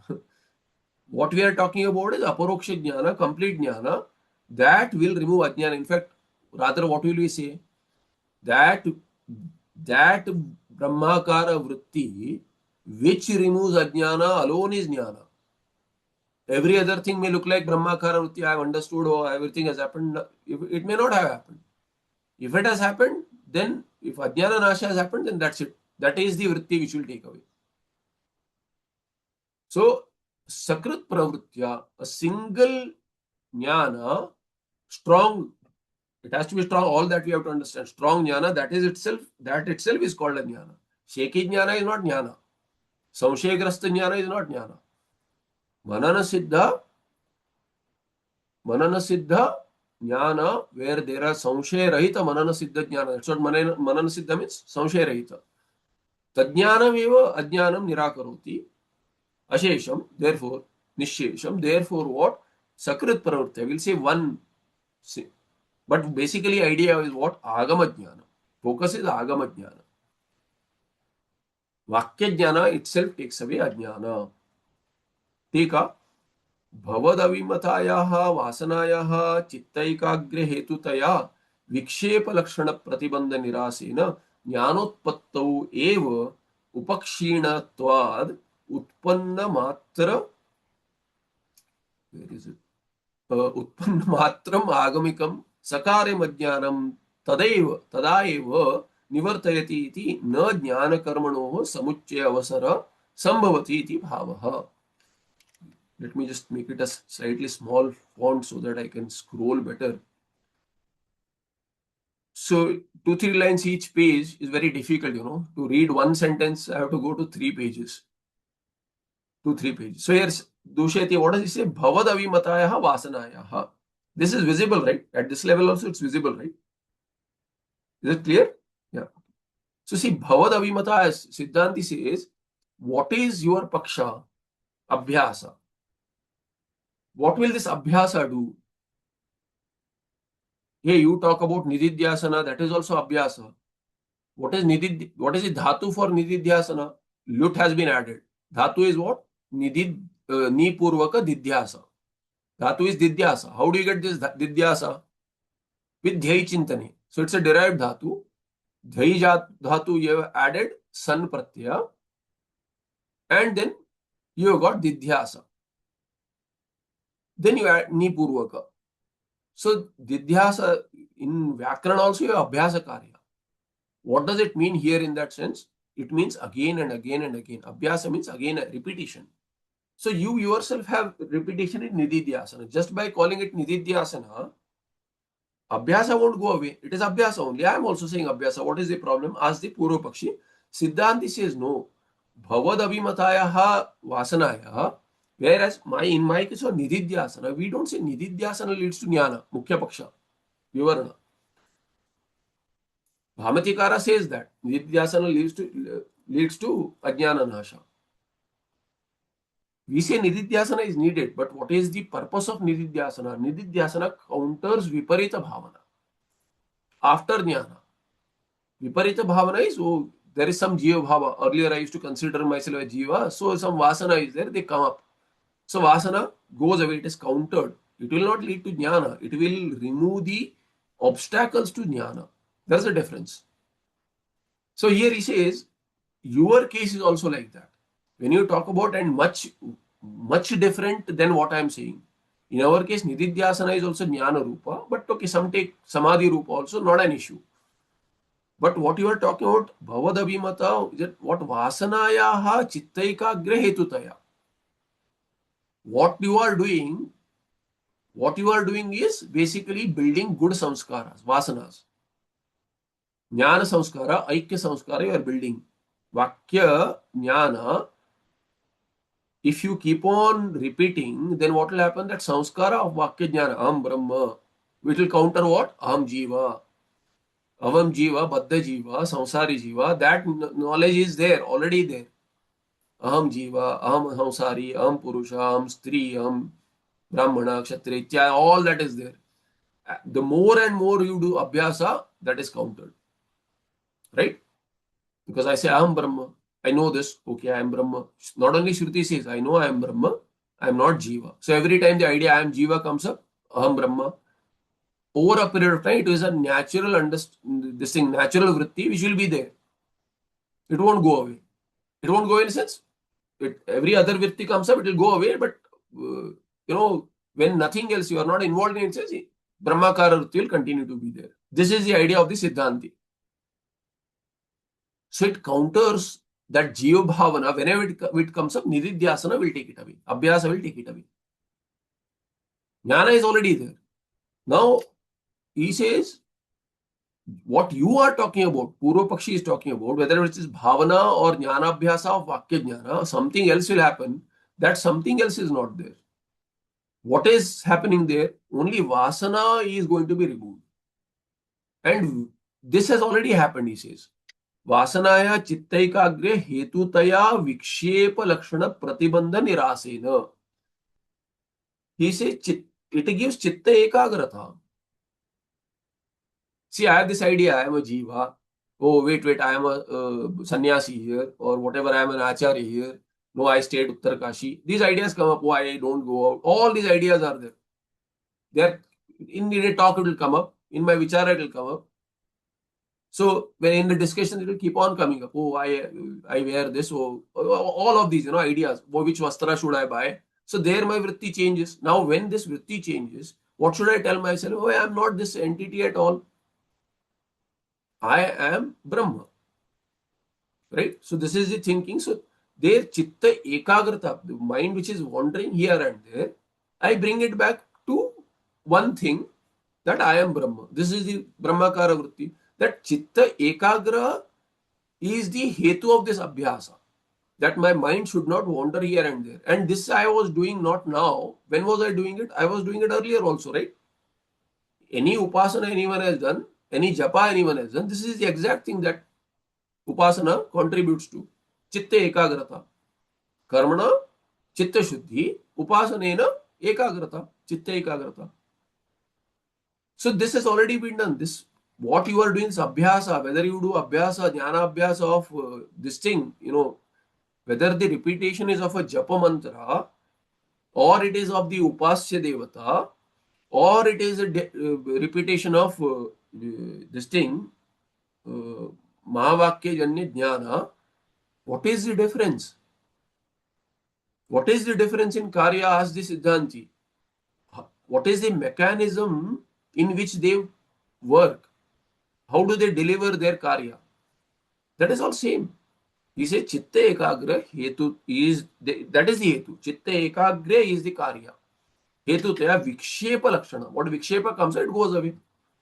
What we are talking about is aparoksha jnana, complete jnana. That will remove ajnana. In fact, rather what will we say? That brahmakara vritti which removes ajnana alone is jnana. Every other thing may look like brahmakara vritti. I have understood, oh, everything has happened. It may not have happened. If it has happened, then if ajnana nasha has happened, then that's it. That is the vritti which will take away. So, sakrit pravritya, a single jnana, strong It has to be strong. All that we have to understand. Strong jnana, that itself is called a jnana. Shaky jnana is not jnana. Samshayagrasta jnana is not jnana. Manana siddha jnana, where there are samshaya rahita manana siddha jnana. That's what manana siddha means. Samshaya rahita. Tadjnanam eva ajnanam nirakaroti. Ashesham, therefore, nishesham, therefore what? Sakrit pravritti. I will say one. But basically idea is what? Agama jnana. Focus is agama jnana. Vakya jnana itself takes away ajnana. Tika भवदविमतायाः वासनायाः चित्तैकाग्र्य हेतुतया विक्षेप लक्षण प्रतिबंध निरासेन ज्ञानोत्पत्तौ एव उपक्षीणत्वाद् उत्पन्न मात्र उत्पन्न मात्रम आगमिकम सकारम अज्ञानम तदा एव निवर्तयति इति न ज्ञान कर्मणोः समुच्चय अवसर संभवति इति भावः. Let me just make it a slightly small font so that I can scroll better. So 2-3 lines each page is very difficult, To read one sentence, I have to go to 3 pages. 2-3 pages. So here's Dusheti, what does he say? Bhavad avimatayaha vasanayaha. This is visible, right? At this level also it's visible, right? Is it clear? Yeah. So see, Bhavad avimataya, Siddhanti says, what is your paksha? Abhyasa. What will this abhyasa do? Hey, you talk about nididhyasana, that is also abhyasa. What is the dhatu for nididhyasana? Lut has been added. Dhatu is what? Ni purvaka didhyasa. Dhatu is didhyasa. How do you get this didhyasa? With dhyai chintane. So it's a derived dhatu. Dhyai dhatu you have added san pratyaya. And then you have got didhyasa. Then you add ni purvaka. So didhyasa in Vyakarana also you have abhyasa karya. What does it mean here in that sense? It means again and again and again. Abhyasa means again a repetition. So you yourself have repetition in nididhyasana. Just by calling it nididhyasana, abhyasa won't go away. It is abhyasa only. I am also saying abhyasa. What is the problem? Ask the Purva Pakshi. Siddhanti says no. Bhavad avimatayaha vasanaya. Whereas in my case of nididhyasana, we don't say nididhyasana leads to jnana, mukhya paksha, vivarana. Bhamatikara says that nididhyasana leads to ajnana nasha. We say nididhyasana is needed, but what is the purpose of nididhyasana? Nididhyasana counters viparita bhavana. After jnana, viparita bhavana is, there is some jiva bhava. Earlier I used to consider myself a jiva, so some vasana is there, they come up. So vasana goes away, it is countered. It will not lead to jnana. It will remove the obstacles to jnana. There is a difference. So here he says, your case is also like that. When you talk about and much different than what I am saying. In our case, nididhyasana is also jnana rupa, but okay, some take samadhi rupa also, not an issue. But what you are talking about, bhavad abhimata, is that what vasanayaha chittaikagra hetutaya. What you are doing is basically building good samskaras, vasanas. Jnana samskara, aikya samskara you are building. Vakya, jnana, if you keep on repeating, then what will happen? That samskara of vakya jnana, aham brahma, which will counter what? Aham jiva. Avam jiva, baddha jiva, samsari jiva, that knowledge is there, already there. Aham jiva, aham samsari, aham purusha, aham stri, aham brahmana, kshatriya, all that is there. The more and more you do abhyasa, that is countered. Right? Because I say aham brahma, I know this, okay, I am brahma. Not only Shruti says, I know I am brahma, I am not jiva. So every time the idea I am jiva comes up, aham brahma. Over a period of time, it is a natural natural vritti which will be there. It won't go away. It won't go away in a sense. Every other vritti comes up, it will go away. But when nothing else, you are not involved in it, Brahmakara vritti will continue to be there. This is the idea of the Siddhanti. So it counters that jiva bhavana. Whenever it comes up, nididhyasana will take it away. Abhyasa will take it away. Jnana is already there. Now, he says, what you are talking about, Purva Pakshi is talking about, whether it is bhavana or jnana abhyasa of vakya jnana, something else will happen. That something else is not there. What is happening there? Only vasana is going to be removed. And this has already happened, he says. Vasanaya chittaikagre hetutaya vikshepa lakshana pratibandha nirasena. He says it gives chitta ekagrata. See, I have this idea, I am a jiva. Oh, wait, I am a sannyasi here, or whatever, I am an acharya here. No, I stayed Uttarkashi. These ideas come up. Why I don't go out? All these ideas are there. They're in a talk, it will come up. In my vichara, it will come up. So when in the discussion, it will keep on coming up. Oh, I wear this. Oh, all of these, ideas. Oh, which vastra should I buy? So there my vritti changes. Now when this vritti changes, what should I tell myself? Oh, I am not this entity at all. I am Brahma. Right? So this is the thinking. So there chitta ekagrata, the mind which is wandering here and there, I bring it back to one thing, that I am Brahma. This is the Brahmakara vritti. That chitta ekagra is the hetu of this abhyasa. That my mind should not wander here and there. And this I was doing not now. When was I doing it? I was doing it earlier also, right? Any upasana anyone has done, any japa anyone has done, this is the exact thing that upasana contributes to. Chitta ekagrata. Karmana chitta shuddhi. Upasanena ekagrata. Chitta ekagrata. So this has already been done. This, what you are doing is abhyasa. Whether you do abhyasa, jnana abhyasa of this thing, whether the repetition is of a japa mantra, or it is of the upasya devata, or it is a repetition of this thing, mahavakya janya jnana, what is the difference? What is the difference in karya? Ask the Siddhanti. What is the mechanism in which they work? How do they deliver their karya? That is all same. He says chitta ekagra hetu is that is the hetu. Chitta ekagre is the karya. Hetu taya vikshepa lakshana. What vikshepa comes, it goes away.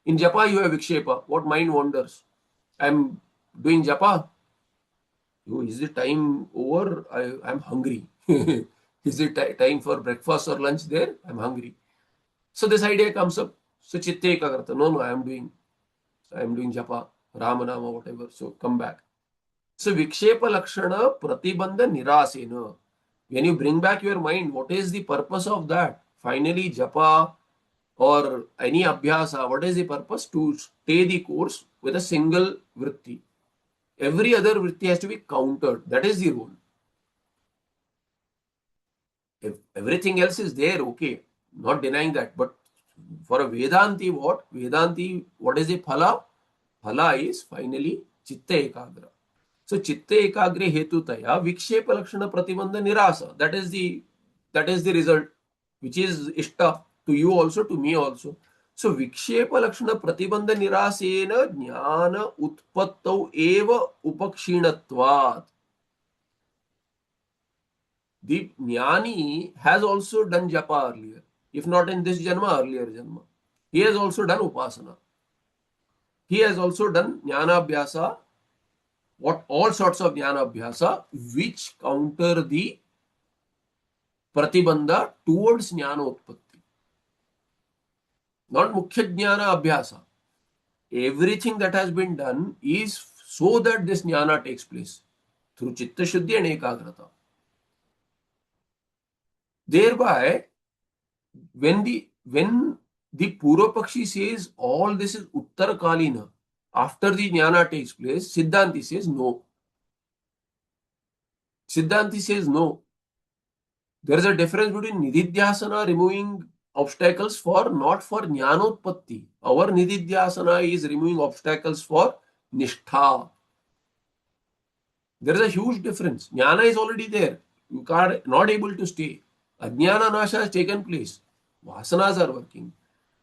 In japa you have vikshepa. What mind wanders? I am doing japa. Oh, is the time over? I am hungry. Is it time for breakfast or lunch there? I am hungry. So this idea comes up. So chitta ekagrata. No, I am doing japa, Ramanama, whatever. So come back. So vikshepa lakshana pratibandha nirasena. When you bring back your mind, what is the purpose of that? Finally, japa or any abhyasa, what is the purpose? To stay the course with a single vritti. Every other vritti has to be countered. That is the rule. If everything else is there, okay, not denying that. But for a Vedanti, what? Vedanti, what is the phala? Phala is finally chitta ekagra. So chitta ekagre hetutaya vikshepa lakshana pratibandha nirasa. That is the result, which is ishta to you also, to me also. So vikshepa lakshana pratibandha nirasena jnana utpattau eva upakshinatvat. The jnani has also done japa earlier. If not in this janma, earlier janma. He has also done upasana. He has also done jnana abhyasa, all sorts of jnana abhyasa, which counter the pratibandha towards jnana utpatti. Not mukhya jnana abhyasa. Everything that has been done is so that this jnana takes place through chitta shuddhi and ekagrata. Thereby, when the Purva Pakshi says all this is Uttar Kalina, after the jnana takes place, Siddhanti says no. Siddhanti says no. There is a difference between nididhyasana, removing obstacles not for jnanotpatti. Our nididhyasana is removing obstacles for nishtha. There is a huge difference. Jnana is already there. You are not able to stay. Ajnana nasha has taken place. Vasanas are working.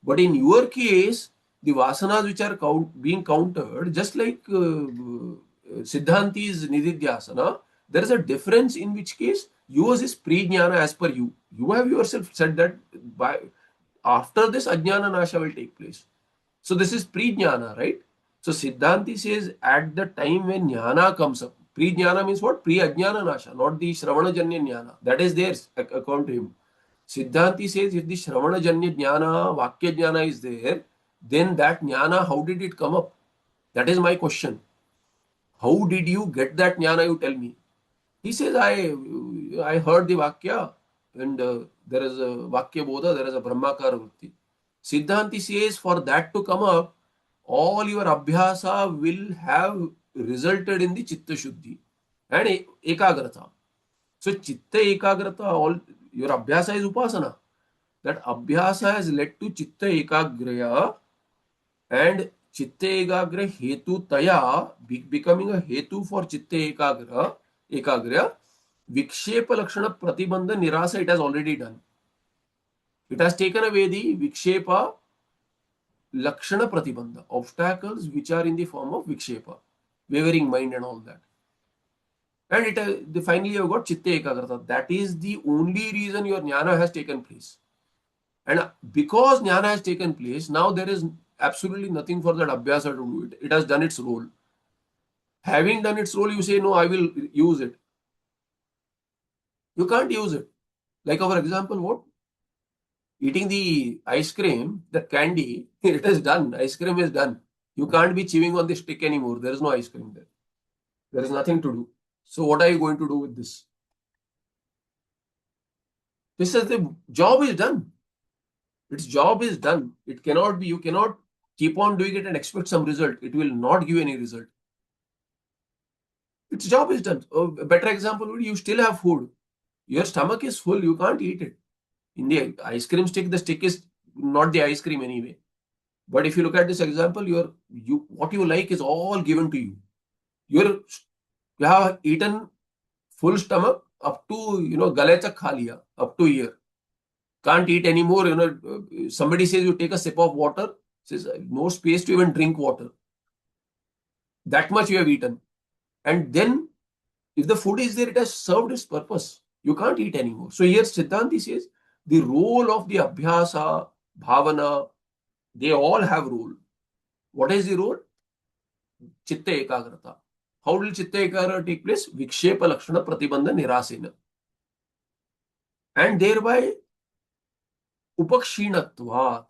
But in your case, the vasanas which are being countered, just like Siddhanti's nididhyasana, there is a difference in which case yours is pre-jnana as per you. You have yourself said that after this ajnana nasha will take place. So this is pre-jnana, right? So Siddhanti says at the time when jnana comes up, pre-jnana means what? Pre-ajnana nasha, not the Shravana-janya jnana. That is theirs, according to him. Siddhanti says if the Shravana-janya jnana, Vakya jnana is there, then that jnana, how did it come up? That is my question. How did you get that jnana, you tell me? He says, I heard the Vakya and there is a Vakya Bodha, there is a Brahmakara Vritti. Siddhanti says for that to come up, all your Abhyasa will have resulted in the Chitta Shuddhi and Ekagrata. So Chitta Ekagrata, all your Abhyasa is Upasana. That Abhyasa has led to Chitta Ekagraya and Chitta Ekagra Hetu Taya, becoming a Hetu for Chitta Ekagraya, Vikshepa Lakshana Pratibandha Nirasa, it has already done. It has taken away the Vikshepa Lakshana Pratibandha, obstacles which are in the form of Vikshepa, wavering mind and all that. And finally you have got Chitta Ekagrata. That is the only reason your Jnana has taken place. And because Jnana has taken place, now there is absolutely nothing for that Abhyasa to do it. It has done its role. Having done its role, you say, no, I will use it. You can't use it. Like our example, what? Eating the ice cream, the candy, it is done. Ice cream is done. You can't be chewing on the stick anymore. There is no ice cream there. There is nothing to do. So what are you going to do with this? This is the job is done. Its job is done. It cannot be, you cannot keep on doing it and expect some result. It will not give any result. Its job is done. A better example would be you still have food. Your stomach is full. You can't eat it. In the ice cream stick, the stick is not the ice cream anyway. But if you look at this example, what you like is all given to you. You have eaten full stomach up to gale tak kha liya, up to here. Can't eat anymore. Somebody says you take a sip of water, says no space to even drink water. That much you have eaten. And then if the food is there, it has served its purpose. You can't eat anymore. So here Siddhanti says the role of the Abhyasa, Bhavana, they all have role. What is the role? Chitta Ekagrata. How will Chitta Ekagrata take place? Vikshepa Lakshana Pratibandha Nirasena. And thereby Upakshinatvat.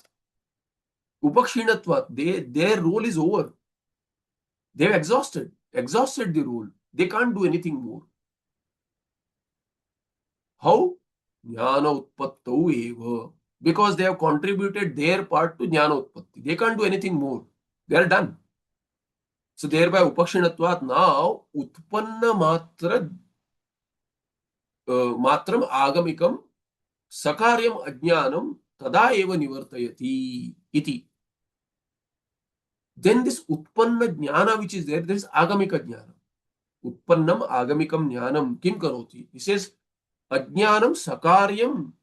Their role is over. They have exhausted the role. They can't do anything more. How? Jnana Utpattau eva. Because they have contributed their part to Jnana Utpatti. They can't do anything more. They are done. So thereby Upakshinatvat, now Utpanna matram agamikam sakaryam ajnanam tada eva nivartayati iti. Then this Utpanna jnana which is there is agamika jnana. Utpannam agamikam jnanam kim karoti. He says ajnanam sakaryam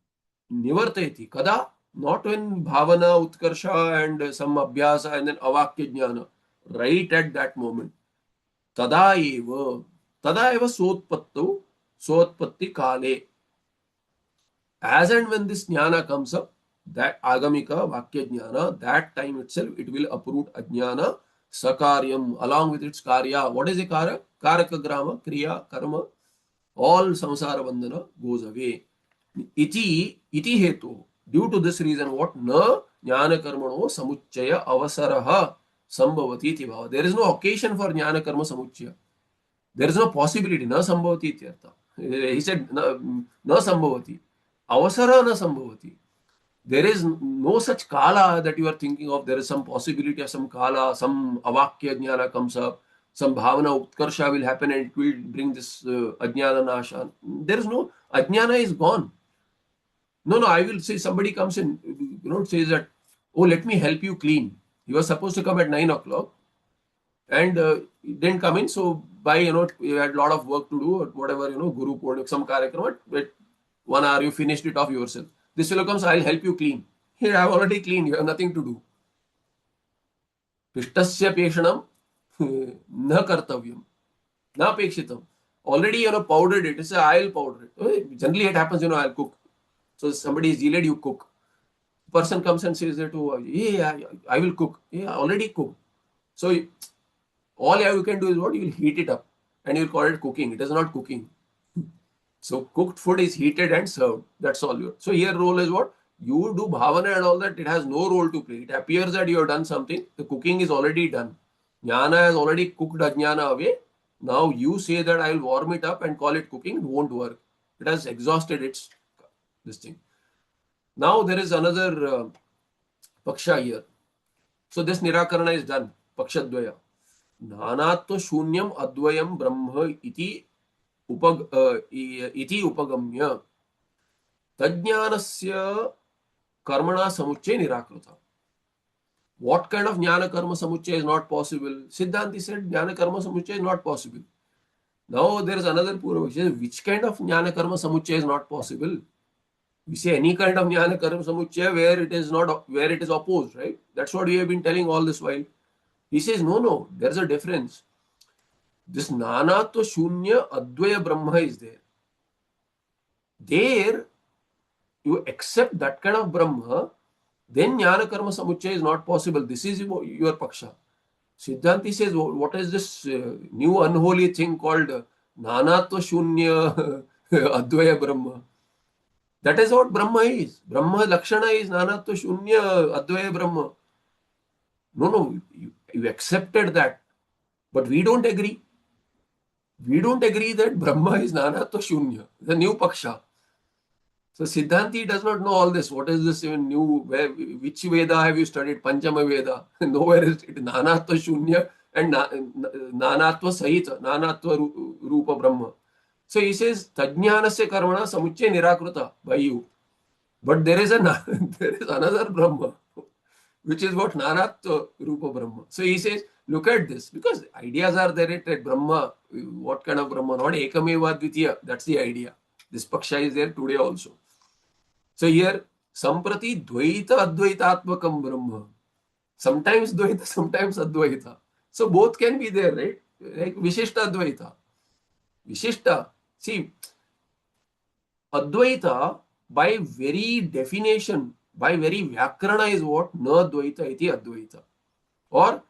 nivartayati. Kada? Not when bhavana, utkarsha and some abhyasa and then avakya jnana. Right at that moment. Tada eva sotpatti kale. As and when this jnana comes up, that agamika vakya jnana, that time itself it will uproot ajnana sakaryam along with its karya. What is a karya? Karaka grama, kriya, karma. All samsara bandhana goes away. Iti hetu. Due to this reason, what? Na jnana karmano samuchaya avasaraha sambhavati iti bhava. There is no occasion for jnana karma samuchaya. There is no possibility. Na sambhavati ityartha. He said na sambhavati. Avasara na sambhavati. There is no such kala that you are thinking of. There is some possibility of some kala, some avakya jnana comes up, some bhavana utkarsha will happen and it will bring this ajnana nasha. There is no, ajnana is gone. No, I will say somebody comes in, says that, oh, let me help you clean. He was supposed to come at 9 o'clock and didn't come in. So by, you had a lot of work to do or whatever, Guru Purnima, some karakrama, but 1 hour you finished it off yourself. This fellow comes, I'll help you clean. Here, I have already cleaned. You have nothing to do. Pishtasya peshanam na kartavyam. Na pekshitam. Already, powdered it. It's a, I'll powder it. Generally, it happens, I'll cook. So somebody is delayed, you cook. person comes and says that, oh, yeah, I will cook. Yeah, already cooked. So all you can do is what? You will heat it up and you will call it cooking. It is not cooking. So cooked food is heated and served. That's all. So here role is what? You do bhavana and all that. It has no role to play. It appears that you have done something. The cooking is already done. Jnana has already cooked ajnana away. Now you say that I will warm it up and call it cooking. It won't work. It has exhausted its this thing. Now there is another paksha here. So this nirakarana is done. Pakshadvaya. Nanatva shunyam advayam brahma iti upagamya tajnanasya karmana samuchay nirakrita. What kind of jnana karma samuchay is not possible? Siddhanti said jnana karma samuchay is not possible. Now there is another purva which is which kind of jnana karma samuchay is not possible? We say any kind of jnana karma samuchay where it is not, where it is opposed, right? That's what we have been telling all this while. He says no, there's a difference. This nanatva shunya advaya brahma is there. There you accept that kind of brahma, then jnana karma samuchay is not possible. This is your paksha. Siddhanti says, what is this new unholy thing called nanatva shunya advaya brahma? That is what Brahma is. Brahma Lakshana is Nanatva Shunya Advaya Brahma. No, you accepted that. But we don't agree. We don't agree that Brahma is Nanatva Shunya, the new Paksha. So Siddhanti does not know all this. What is this even new? Which Veda have you studied? Panchama Veda. Nowhere is it Nanatva Shunya and Nanatva Sahita, Nanatva Rupa Brahma. So he says, Tajnanasya karmana samuchay nirakruta by you. But there is another Brahma, which is what Nanatva Rupa Brahma. So he says, look at this, because ideas are there at Brahma. What kind of Brahma? Not Ekameva Dvitiya. That's the idea. This Paksha is there today also. So here, Samprati Dvaita Advaitatmakam Brahma. Sometimes Dvaita, sometimes Advaita. So both can be there, right? Like Vishishta Advaita. Vishishta. See, Advaita, by very definition, by very Vyakarana is what? Na Dvaita iti Advaita. Or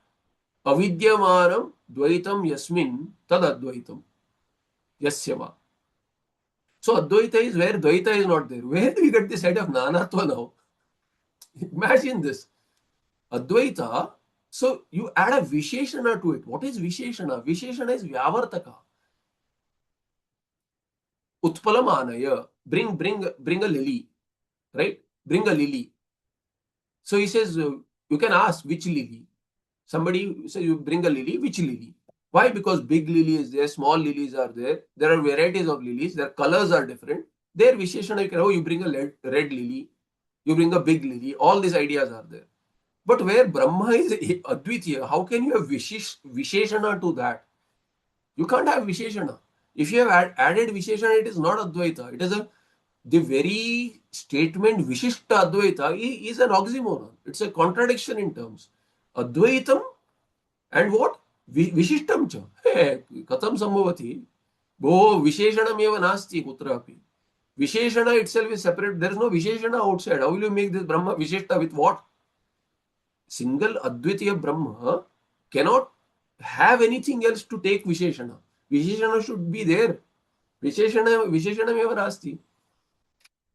Avidyamanam Dvaitam Yasmin Tad Advaitam. Yasyava. So Advaita is where Dvaita is not there. Where do we get this idea of Nanatva now? Imagine this. Advaita, so you add a Visheshana to it. What is Visheshana? Visheshana is Vyavartaka. Utpalamanaya, bring a lily, right? Bring a lily. So he says, you can ask which lily. Somebody says, you bring a lily, which lily? Why? Because big lily is there, small lilies are there. There are varieties of lilies, their colors are different. There, Visheshana, you can, you bring a red lily, you bring a big lily, all these ideas are there. But where Brahma is Advitiya, how can you have Visheshana to that? You can't have Visheshana. If you have added Visheshana, it is not Advaita. It is the very statement Vishishta Advaita is an oxymoron. It's a contradiction in terms. Advaitam and what? Vishishtam cha. Hey, Katham Sambhavati. Bo Visheshanam eva nasti kutrapi. Visheshana itself is separate. There is no Visheshana outside. How will you make this Brahma Vishishta with what? Single Advitiya Brahma cannot have anything else to take Visheshana. Visheshana should be there. Visheshana eva nasti.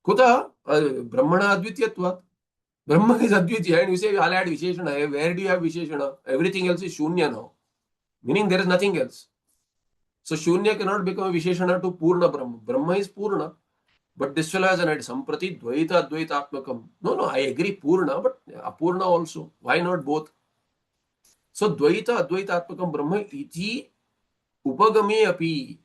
Kuta Brahmana Advitiyatvat. Brahma is Advitiya and you say I'll add Visheshana. Where do you have Visheshana? Everything else is Shunya now. Meaning there is nothing else. So Shunya cannot become a Visheshana to Purna Brahma. Brahma is Purna. But this fellow has an idea. Samprati Dvaita Advaitatmakam. No, I agree Purna, but Apurna also. Why not both? So Dvaita Advaitatmakam Brahma iti upagame api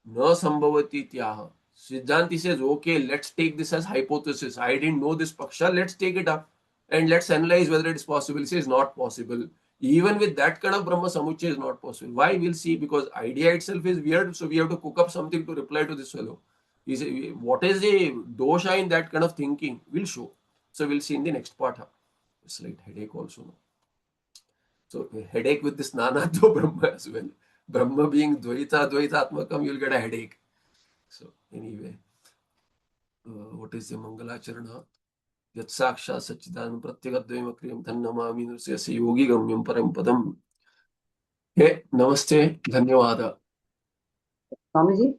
na sambhavati tyaha. Siddhanti says, okay, let's take this as hypothesis. I didn't know this Paksha. Let's take it up and let's analyze whether it is possible. He says, not possible. Even with that kind of Brahma Samuchay is not possible. Why? We'll see, because idea itself is weird. So we have to cook up something to reply to this fellow. He says, what is the dosha in that kind of thinking? We'll show. So we'll see in the next part. Slight headache also. No? So headache with this Nanatva Brahma as well. Brahma being Dvaita Atmakam, you'll get a headache. So anyway, what is the Mangalacharana? यत्साक्षात् सच्चिदानंद प्रत्यगद्वयम् अक्रियं तन्नमामि नृसिंहस्य योगी गम्यं परम पदम. हे, namaste, धन्यवाद. Swamiji,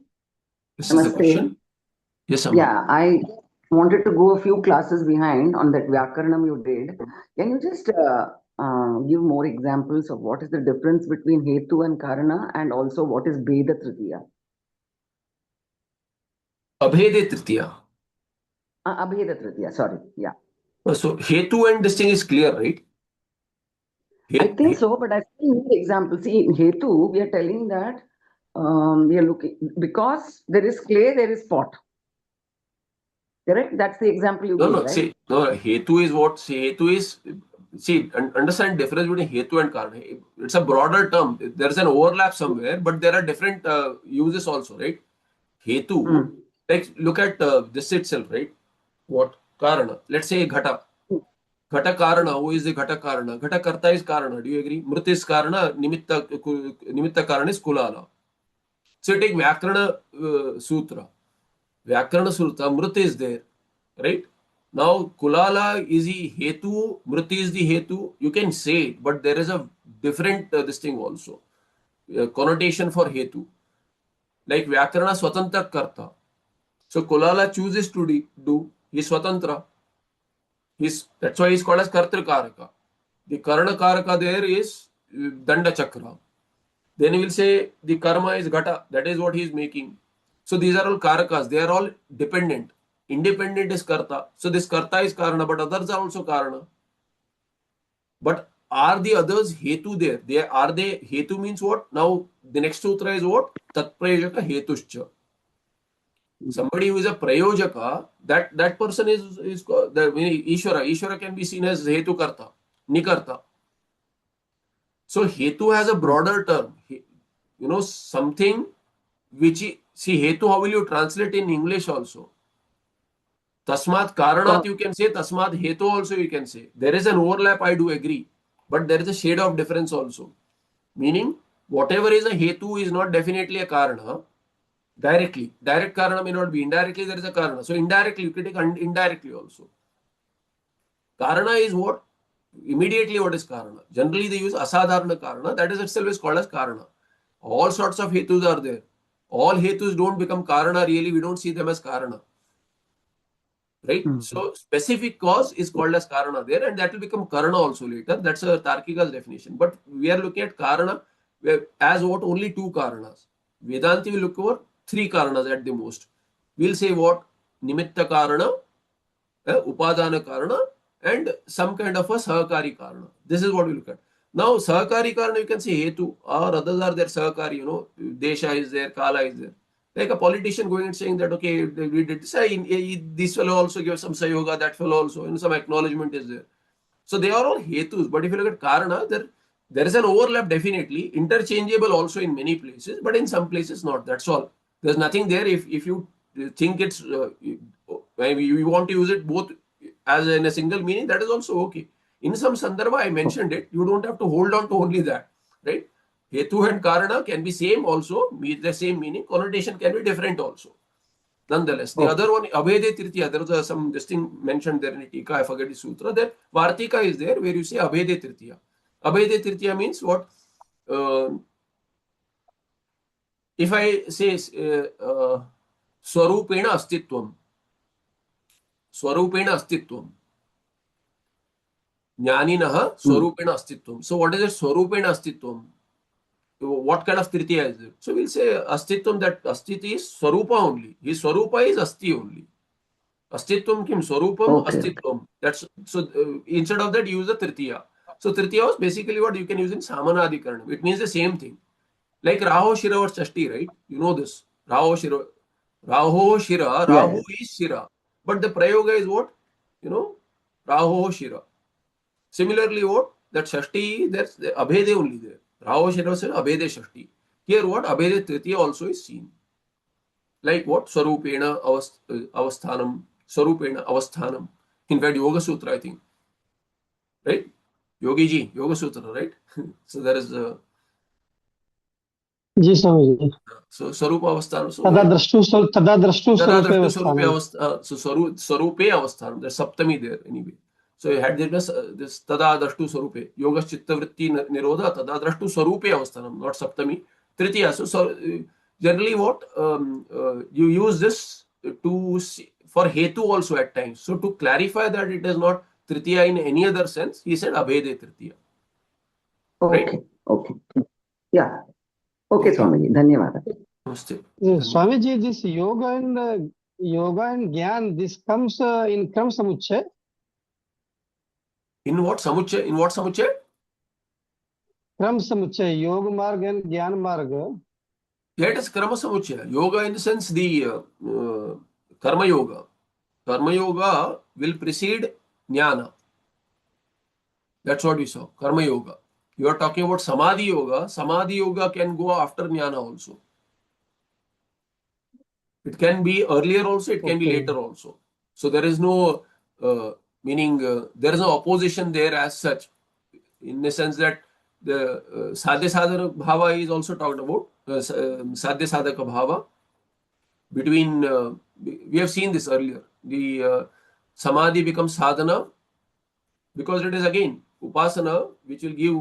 This is the namaste. question. Yes, Amma. Yeah, I wanted to go a few classes behind on that Vyakaranam you did. Can you just give more examples of what is the difference between Hetu and Karana, and also what is Beda Tritiya? Abhede Tritiya. Abheda Tritiya, sorry. Yeah. So Hetu and this thing is clear, right? I think so, but I still need examples. See, in Hetu, we are telling that we are looking, because there is clay, there is pot. Correct? That's the example you No, gave, no. right? See, no. Hetu is what? See, Hetu is. See, understand difference between Hetu and Karana. It's a broader term. There's an overlap somewhere, but there are different uses also, right? Hetu, like look at this itself, right? What? Karana. Let's say Ghata. Ghata Karana. Who is the Ghata Karana? Ghata Karta is Karana. Do you agree? Mrit is Karana. Nimitta Karana is Kulala. So you take Vyakarana Sutra. Vyakarana Sutra. Mrit is there, right? Now, Kulala is the Hetu, Mriti is the Hetu. You can say it, but there is a different this thing also. Connotation for Hetu. Like Vyakarana Swatantra Karta. So Kulala chooses to do. He's Swatantra. That's why he's called as Kartra Karaka. The Karana Karaka there is Danda Chakra. Then he will say the karma is Ghata. That is what he is making. So these are all Karakas. They are all dependent. Independent is Karta. So this Karta is Karana, but others are also Karana. But are the others Hetu there? Are they Hetu means what? Now the next sutra is what? Tat Prayojaka Hetuscha. Somebody who is a Prayojaka, that person is the Ishvara. Ishvara can be seen as Hetu Karta, Nikarta. So Hetu has a broader term. Something which see Hetu, how will you translate in English also? Tasmat Karanat you can say, Tasmat Hetu also you can say. There is an overlap, I do agree. But there is a shade of difference also. Meaning, whatever is a Hetu is not definitely a Karana directly. Direct Karana may not be. Indirectly, there is a Karana. So, indirectly, you can take indirectly also. Karana is what? Immediately, what is Karana? Generally, they use Asadharana Karana. That is itself is called as Karana. All sorts of Hetus are there. All Hetus don't become Karana really. We don't see them as Karana. Right? So specific cause is called as Karana there, and that will become Karana also later. That's a Tarkika's definition. But we are looking at Karana as what? Only two Karanas. Vedanti will look over three Karanas at the most. We'll say what? Nimitta Karana, Upadana Karana, and some kind of a Sahakari Karana. This is what we look at. Now, Sahakari Karana, you can say Hetu, or others are there, Sahakari, Desha is there, Kala is there. Like a politician going and saying that, okay, we did this, this fellow also give some Sayoga, that fellow also, some acknowledgement is there. So they are all Hetus. But if you look at Karana, there is an overlap definitely, interchangeable also in many places, but in some places not. That's all. There's nothing there. If you think it's, you want to use it both as in a single meaning, that is also okay. In some Sandarbha, I mentioned it. You don't have to hold on to only that, right? Hetu and Karana can be same also, the same meaning. Connotation can be different also. Nonetheless, the other one, Abhede Tritiya, there was some this thing mentioned there in Tika, I forget the sutra. There, Vartika is there where you say Abhede Tritiya. Abhede Tritiya means what? If I say Swarupena Astitvam, Swarupena Astitvam, Jnaninaha Swarupena Astitvam. So what is it? Swarupena Astitvam. What kind of Tritiya is it? So we'll say Astitvam, that Astiti is Swarupa only. His Swarupa is Asti only. Astitvam kim Swarupam Astitvam. That's so instead of that, use the Tritiya. So Tritiya was basically what you can use in Samanadikaranam. It means the same thing. Like Raho Shira or Chashti, right? You know this. Raho Shira. Raho Shira. Rahu is Shira. But the Prayoga is what? Raho Shira. Similarly, what? That Shashti, that's the Abhede only there. Raho Shira said Abhede Shashti. Here what? Abhede Tritiya also is seen. Like what? Swarupena Avasthanam. Swarupena Avasthanam. In fact, Yoga Sutra, I think. Right? Yogi Ji, Yoga Sutra, right? So there is ji Swami ji. So Sarupa Avasthanam. So तदा drashtu Tada स्वरूपे Drashtu Sarupe अवस्थानम। So Sarupe Avasthanam. There's Saptami there anyway. So you had this Tada Drashtu Sarupe. Yoga Chitta Vritti Nirodha Tada Drashtu Sarupe Avasthanam, not Saptami. Tritiya. So generally what you use this to for Hetu also at times. So to clarify that it is not Tritiya in any other sense, he said Abhede Tritiya. Right? Okay, okay. Yeah. Okay, Swamiji. Dhanyawad. Namaste. Swami ji, this yoga and gyan, this comes in Kram Samuchay. In what Samuchay? In what Samuchay? Kram Samuchay, Yoga Marg and Gyan Marg. Yeah, it is Karma Samuchaya. Yoga in the sense the Karma Yoga. Karma Yoga will precede Jnana. That's what we saw. Karma Yoga. You are talking about Samadhi Yoga. Samadhi Yoga can go after Jnana also. It can be earlier also, it can be later also. So there is no meaning, there is no opposition there as such, in the sense that the Sadhya Sadhana Bhava is also talked about, Sadhya Sadhaka Bhava. Between, we have seen this earlier, the Samadhi becomes Sadhana because it is again Upasana which will give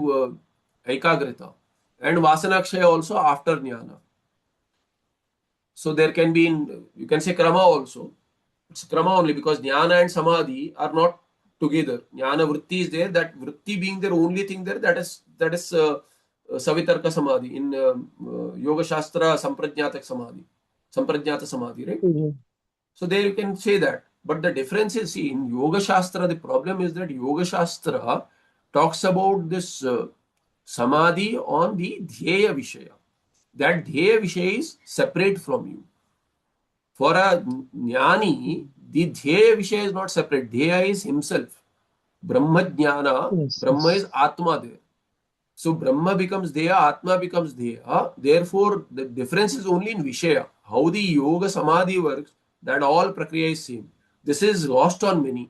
Ekagrita, and Vasana Kshaya also after Jnana. So there can be, you can say Krama also. It's Krama only because Jnana and Samadhi are not together. Jnana Vritti is there, that Vritti being the only thing there, that is Savitarka Samadhi. In Yoga Shastra, Samprajnata Samadhi, right? So there you can say that. But the difference is, see, in Yoga Shastra, the problem is that Yoga Shastra talks about this Samadhi on the Dhyaya Vishaya. That Dhyaya Vishaya is separate from you. For a Jnani, the Dhyaya Vishaya is not separate. Dhyaya is himself. Brahma Jnana, Brahma is Atma there. So Brahma becomes Dheya, Atma becomes Dheya. Therefore, the difference is only in Vishaya. How the Yoga Samadhi works, that all Prakriya is same. This is lost on many.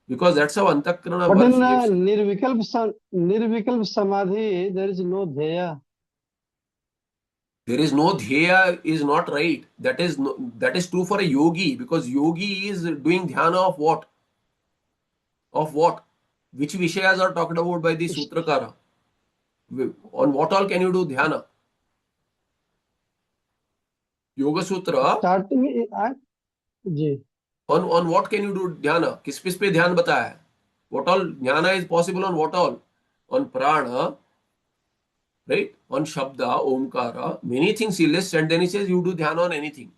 Because that's how Antakrana But works. in Nirvikalp Samadhi, there is no Dheya. There is no Dheya is not right. That is true for a yogi, because yogi is doing dhyana of what? Of what? Which Vishayas are talked about by the Sutrakara? On what all can you do dhyana? Yoga Sutra. Starting, ji. On what can you do dhyana? किस पे ध्यान बताया है? What all jnana is possible on what all? On prana, right? On shabda, omkara, many things he lists, and then he says you do dhyana on anything.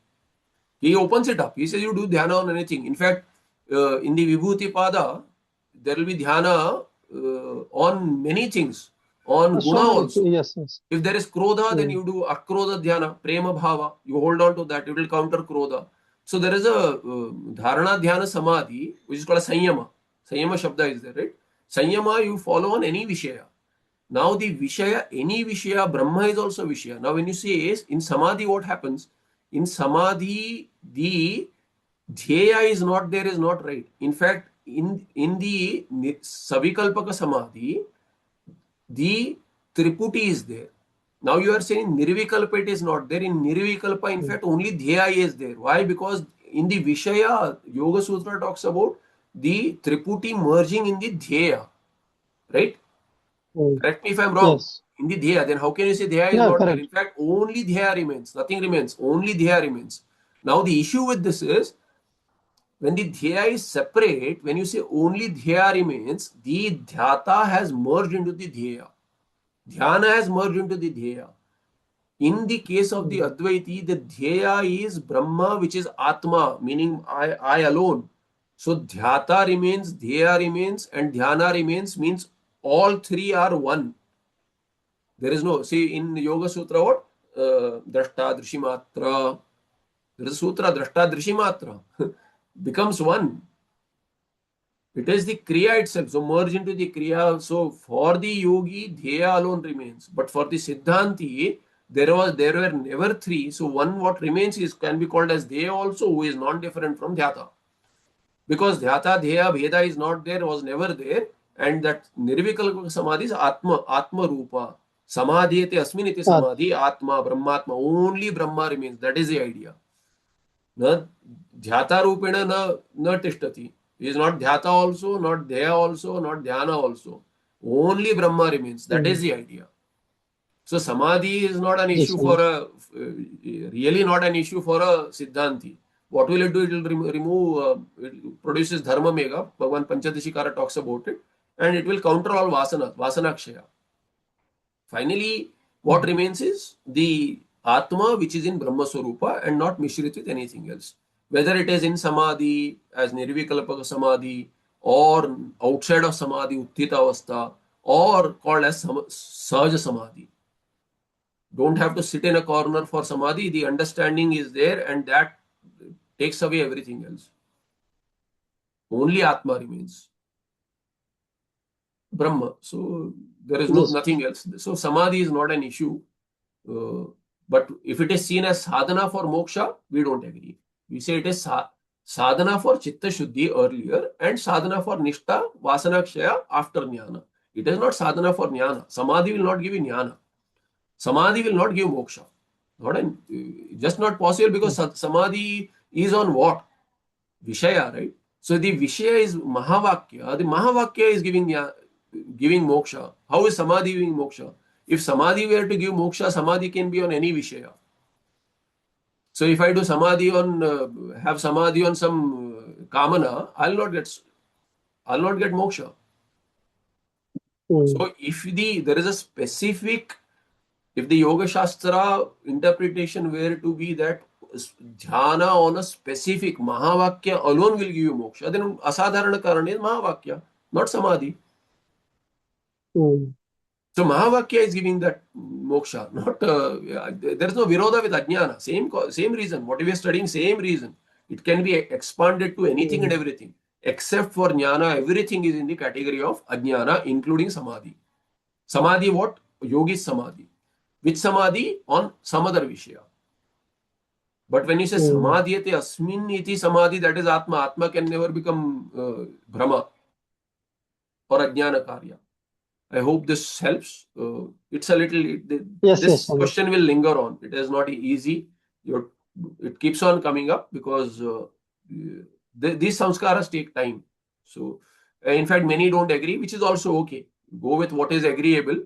He opens it up. He says you do dhyana on anything. In fact, in the Vibhuti Pada, there will be dhyana on many things. On guna also. Yes. If there is krodha, then you do akrodha dhyana, prema bhava. You hold on to that. It will counter krodha. So there is a dharana dhyana samadhi, which is called a sanyama. Sanyama shabda is there, right? Sanyama you follow on any vishaya. Now the vishaya, any vishaya, Brahma is also vishaya. Now when you say in samadhi, what happens? In samadhi, the dhyaya is not there, is not right. In fact, in the savikalpaka samadhi, the triputi is there. Now you are saying Nirvikalpa it is not there. In Nirvikalpa, in fact, only Dhyaya is there. Why? Because in the Vishaya, Yoga Sutra talks about the Triputi merging in the Dhyaya. Right? Correct me if I am wrong. Yes. In the Dhyaya, then how can you say Dhyaya is not there? In fact, only Dhyaya remains. Nothing remains. Only Dhyaya remains. Now the issue with this is, when the Dhyaya is separate, when you say only Dhyaya remains, the Dhyata has merged into the Dhyaya. Dhyana has merged into the Dhyaya. In the case of the Advaiti, the Dhyaya is Brahma, which is Atma, meaning I alone. So Dhyata remains, Dhyaya remains, and Dhyana remains, means all three are one. There is no, see in Yoga Sutra, what? Drashta Drishimattra. There is a Sutra, Drashta Drishimattra. Becomes one. It is the Kriya itself. So merge into the Kriya. So for the yogi, Dhyaya alone remains. But for the Siddhanti, there were never three. So one what remains can be called as Dhyaya also, who is non-different from Dhyata. Because Dhyata, Dhyaya, Bheda is not there, was never there. And that Nirvikalpa Samadhi is Atma Rupa. Samadhyate asminiti samadhi, Atma, Brahmatma, only Brahma remains. That is the idea. Na dhyata rupena na tishtati. He is not dhyata also, not dheya also, not dhyana also. Only Brahma remains. That is the idea. So Samadhi is not an issue for really not an issue for a Siddhanti. What will it do? It will remove, it produces Dharma Mega. Bhagavan Panchadashikara talks about it. And it will counter all Vasana Kshaya. Finally, what remains is the Atma, which is in Brahma Swarupa and not mishrit with anything else. Whether it is in Samadhi, as Nirvikalpaka Samadhi, or outside of Samadhi, Utthita Avastha, or called as Sahaja Samadhi. Don't have to sit in a corner for Samadhi. The understanding is there and that takes away everything else. Only Atma remains. Brahma. So there is nothing else. So Samadhi is not an issue. But if it is seen as sadhana for moksha, we don't agree. We say it is sadhana for chitta shuddhi earlier and sadhana for nishta, vasana kshaya after jnana. It is not sadhana for jnana. Samadhi will not give you jnana. Samadhi will not give moksha. Just not possible because Samadhi is on what? Vishaya, right? So the Vishaya is Mahavakya. The Mahavakya is giving moksha. How is Samadhi giving moksha? If Samadhi were to give moksha, Samadhi can be on any Vishaya. So if I do Samadhi on, have Samadhi on some Kamana, I'll not get moksha. So if there is a specific, if the Yoga Shastra interpretation were to be that dhyana on a specific Mahavakya alone will give you moksha, then asadharana karana is Mahavakya, not Samadhi. So Mahavakya is giving that moksha, not there is no virodha with ajnana. Same reason. What we are studying, same reason. It can be expanded to anything and everything. Except for jnana, everything is in the category of ajnana, including samadhi. Samadhi what? Yogi samadhi. Which samadhi? On some other vishaya. But when you say samadhyate asmin iti samadhi, that is atma. Atma can never become brahma or ajnana karya. I hope this helps. It's a little. This question will linger on. It is not easy. It keeps on coming up because these samskaras take time. So, in fact, many don't agree, which is also okay. Go with what is agreeable.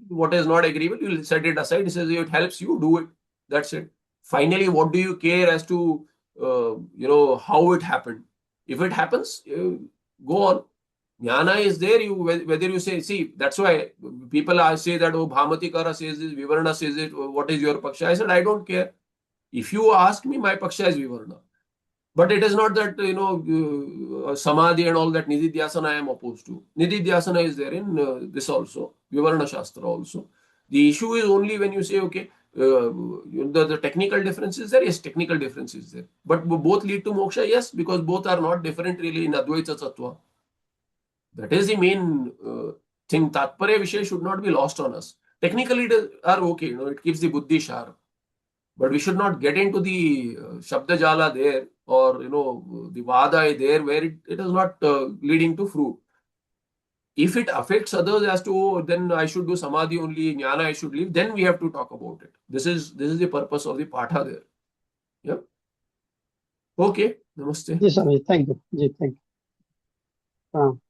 What is not agreeable, you will set it aside. It says it helps you, do it. That's it. Finally, what do you care as to how it happened? If it happens, go on. Jnana is there, whether you say, see, that's why people say that, oh, Bhamatikara says this, Vivarna says it, what is your Paksha? I said, I don't care. If you ask me, my Paksha is Vivarna. But it is not that, Samadhi and all that Nididhyasana I am opposed to. Nididhyasana is there in this also, Vivarna Shastra also. The issue is only when you say, okay, the technical difference is there, yes, technical difference is there. But both lead to moksha, yes, because both are not different really in Advaita Tattva. That is the main thing. Tatparya Vishay should not be lost on us. Technically, it are okay, it keeps the buddhi sharp. But we should not get into the Shabda Jala there or, the Vada there where it is not leading to fruit. If it affects others as to, oh, then I should do Samadhi only, Jnana I should leave, then we have to talk about it. This is the purpose of the Patha there. Yeah. Okay. Namaste. Yes, Swami. Thank you. Thank you.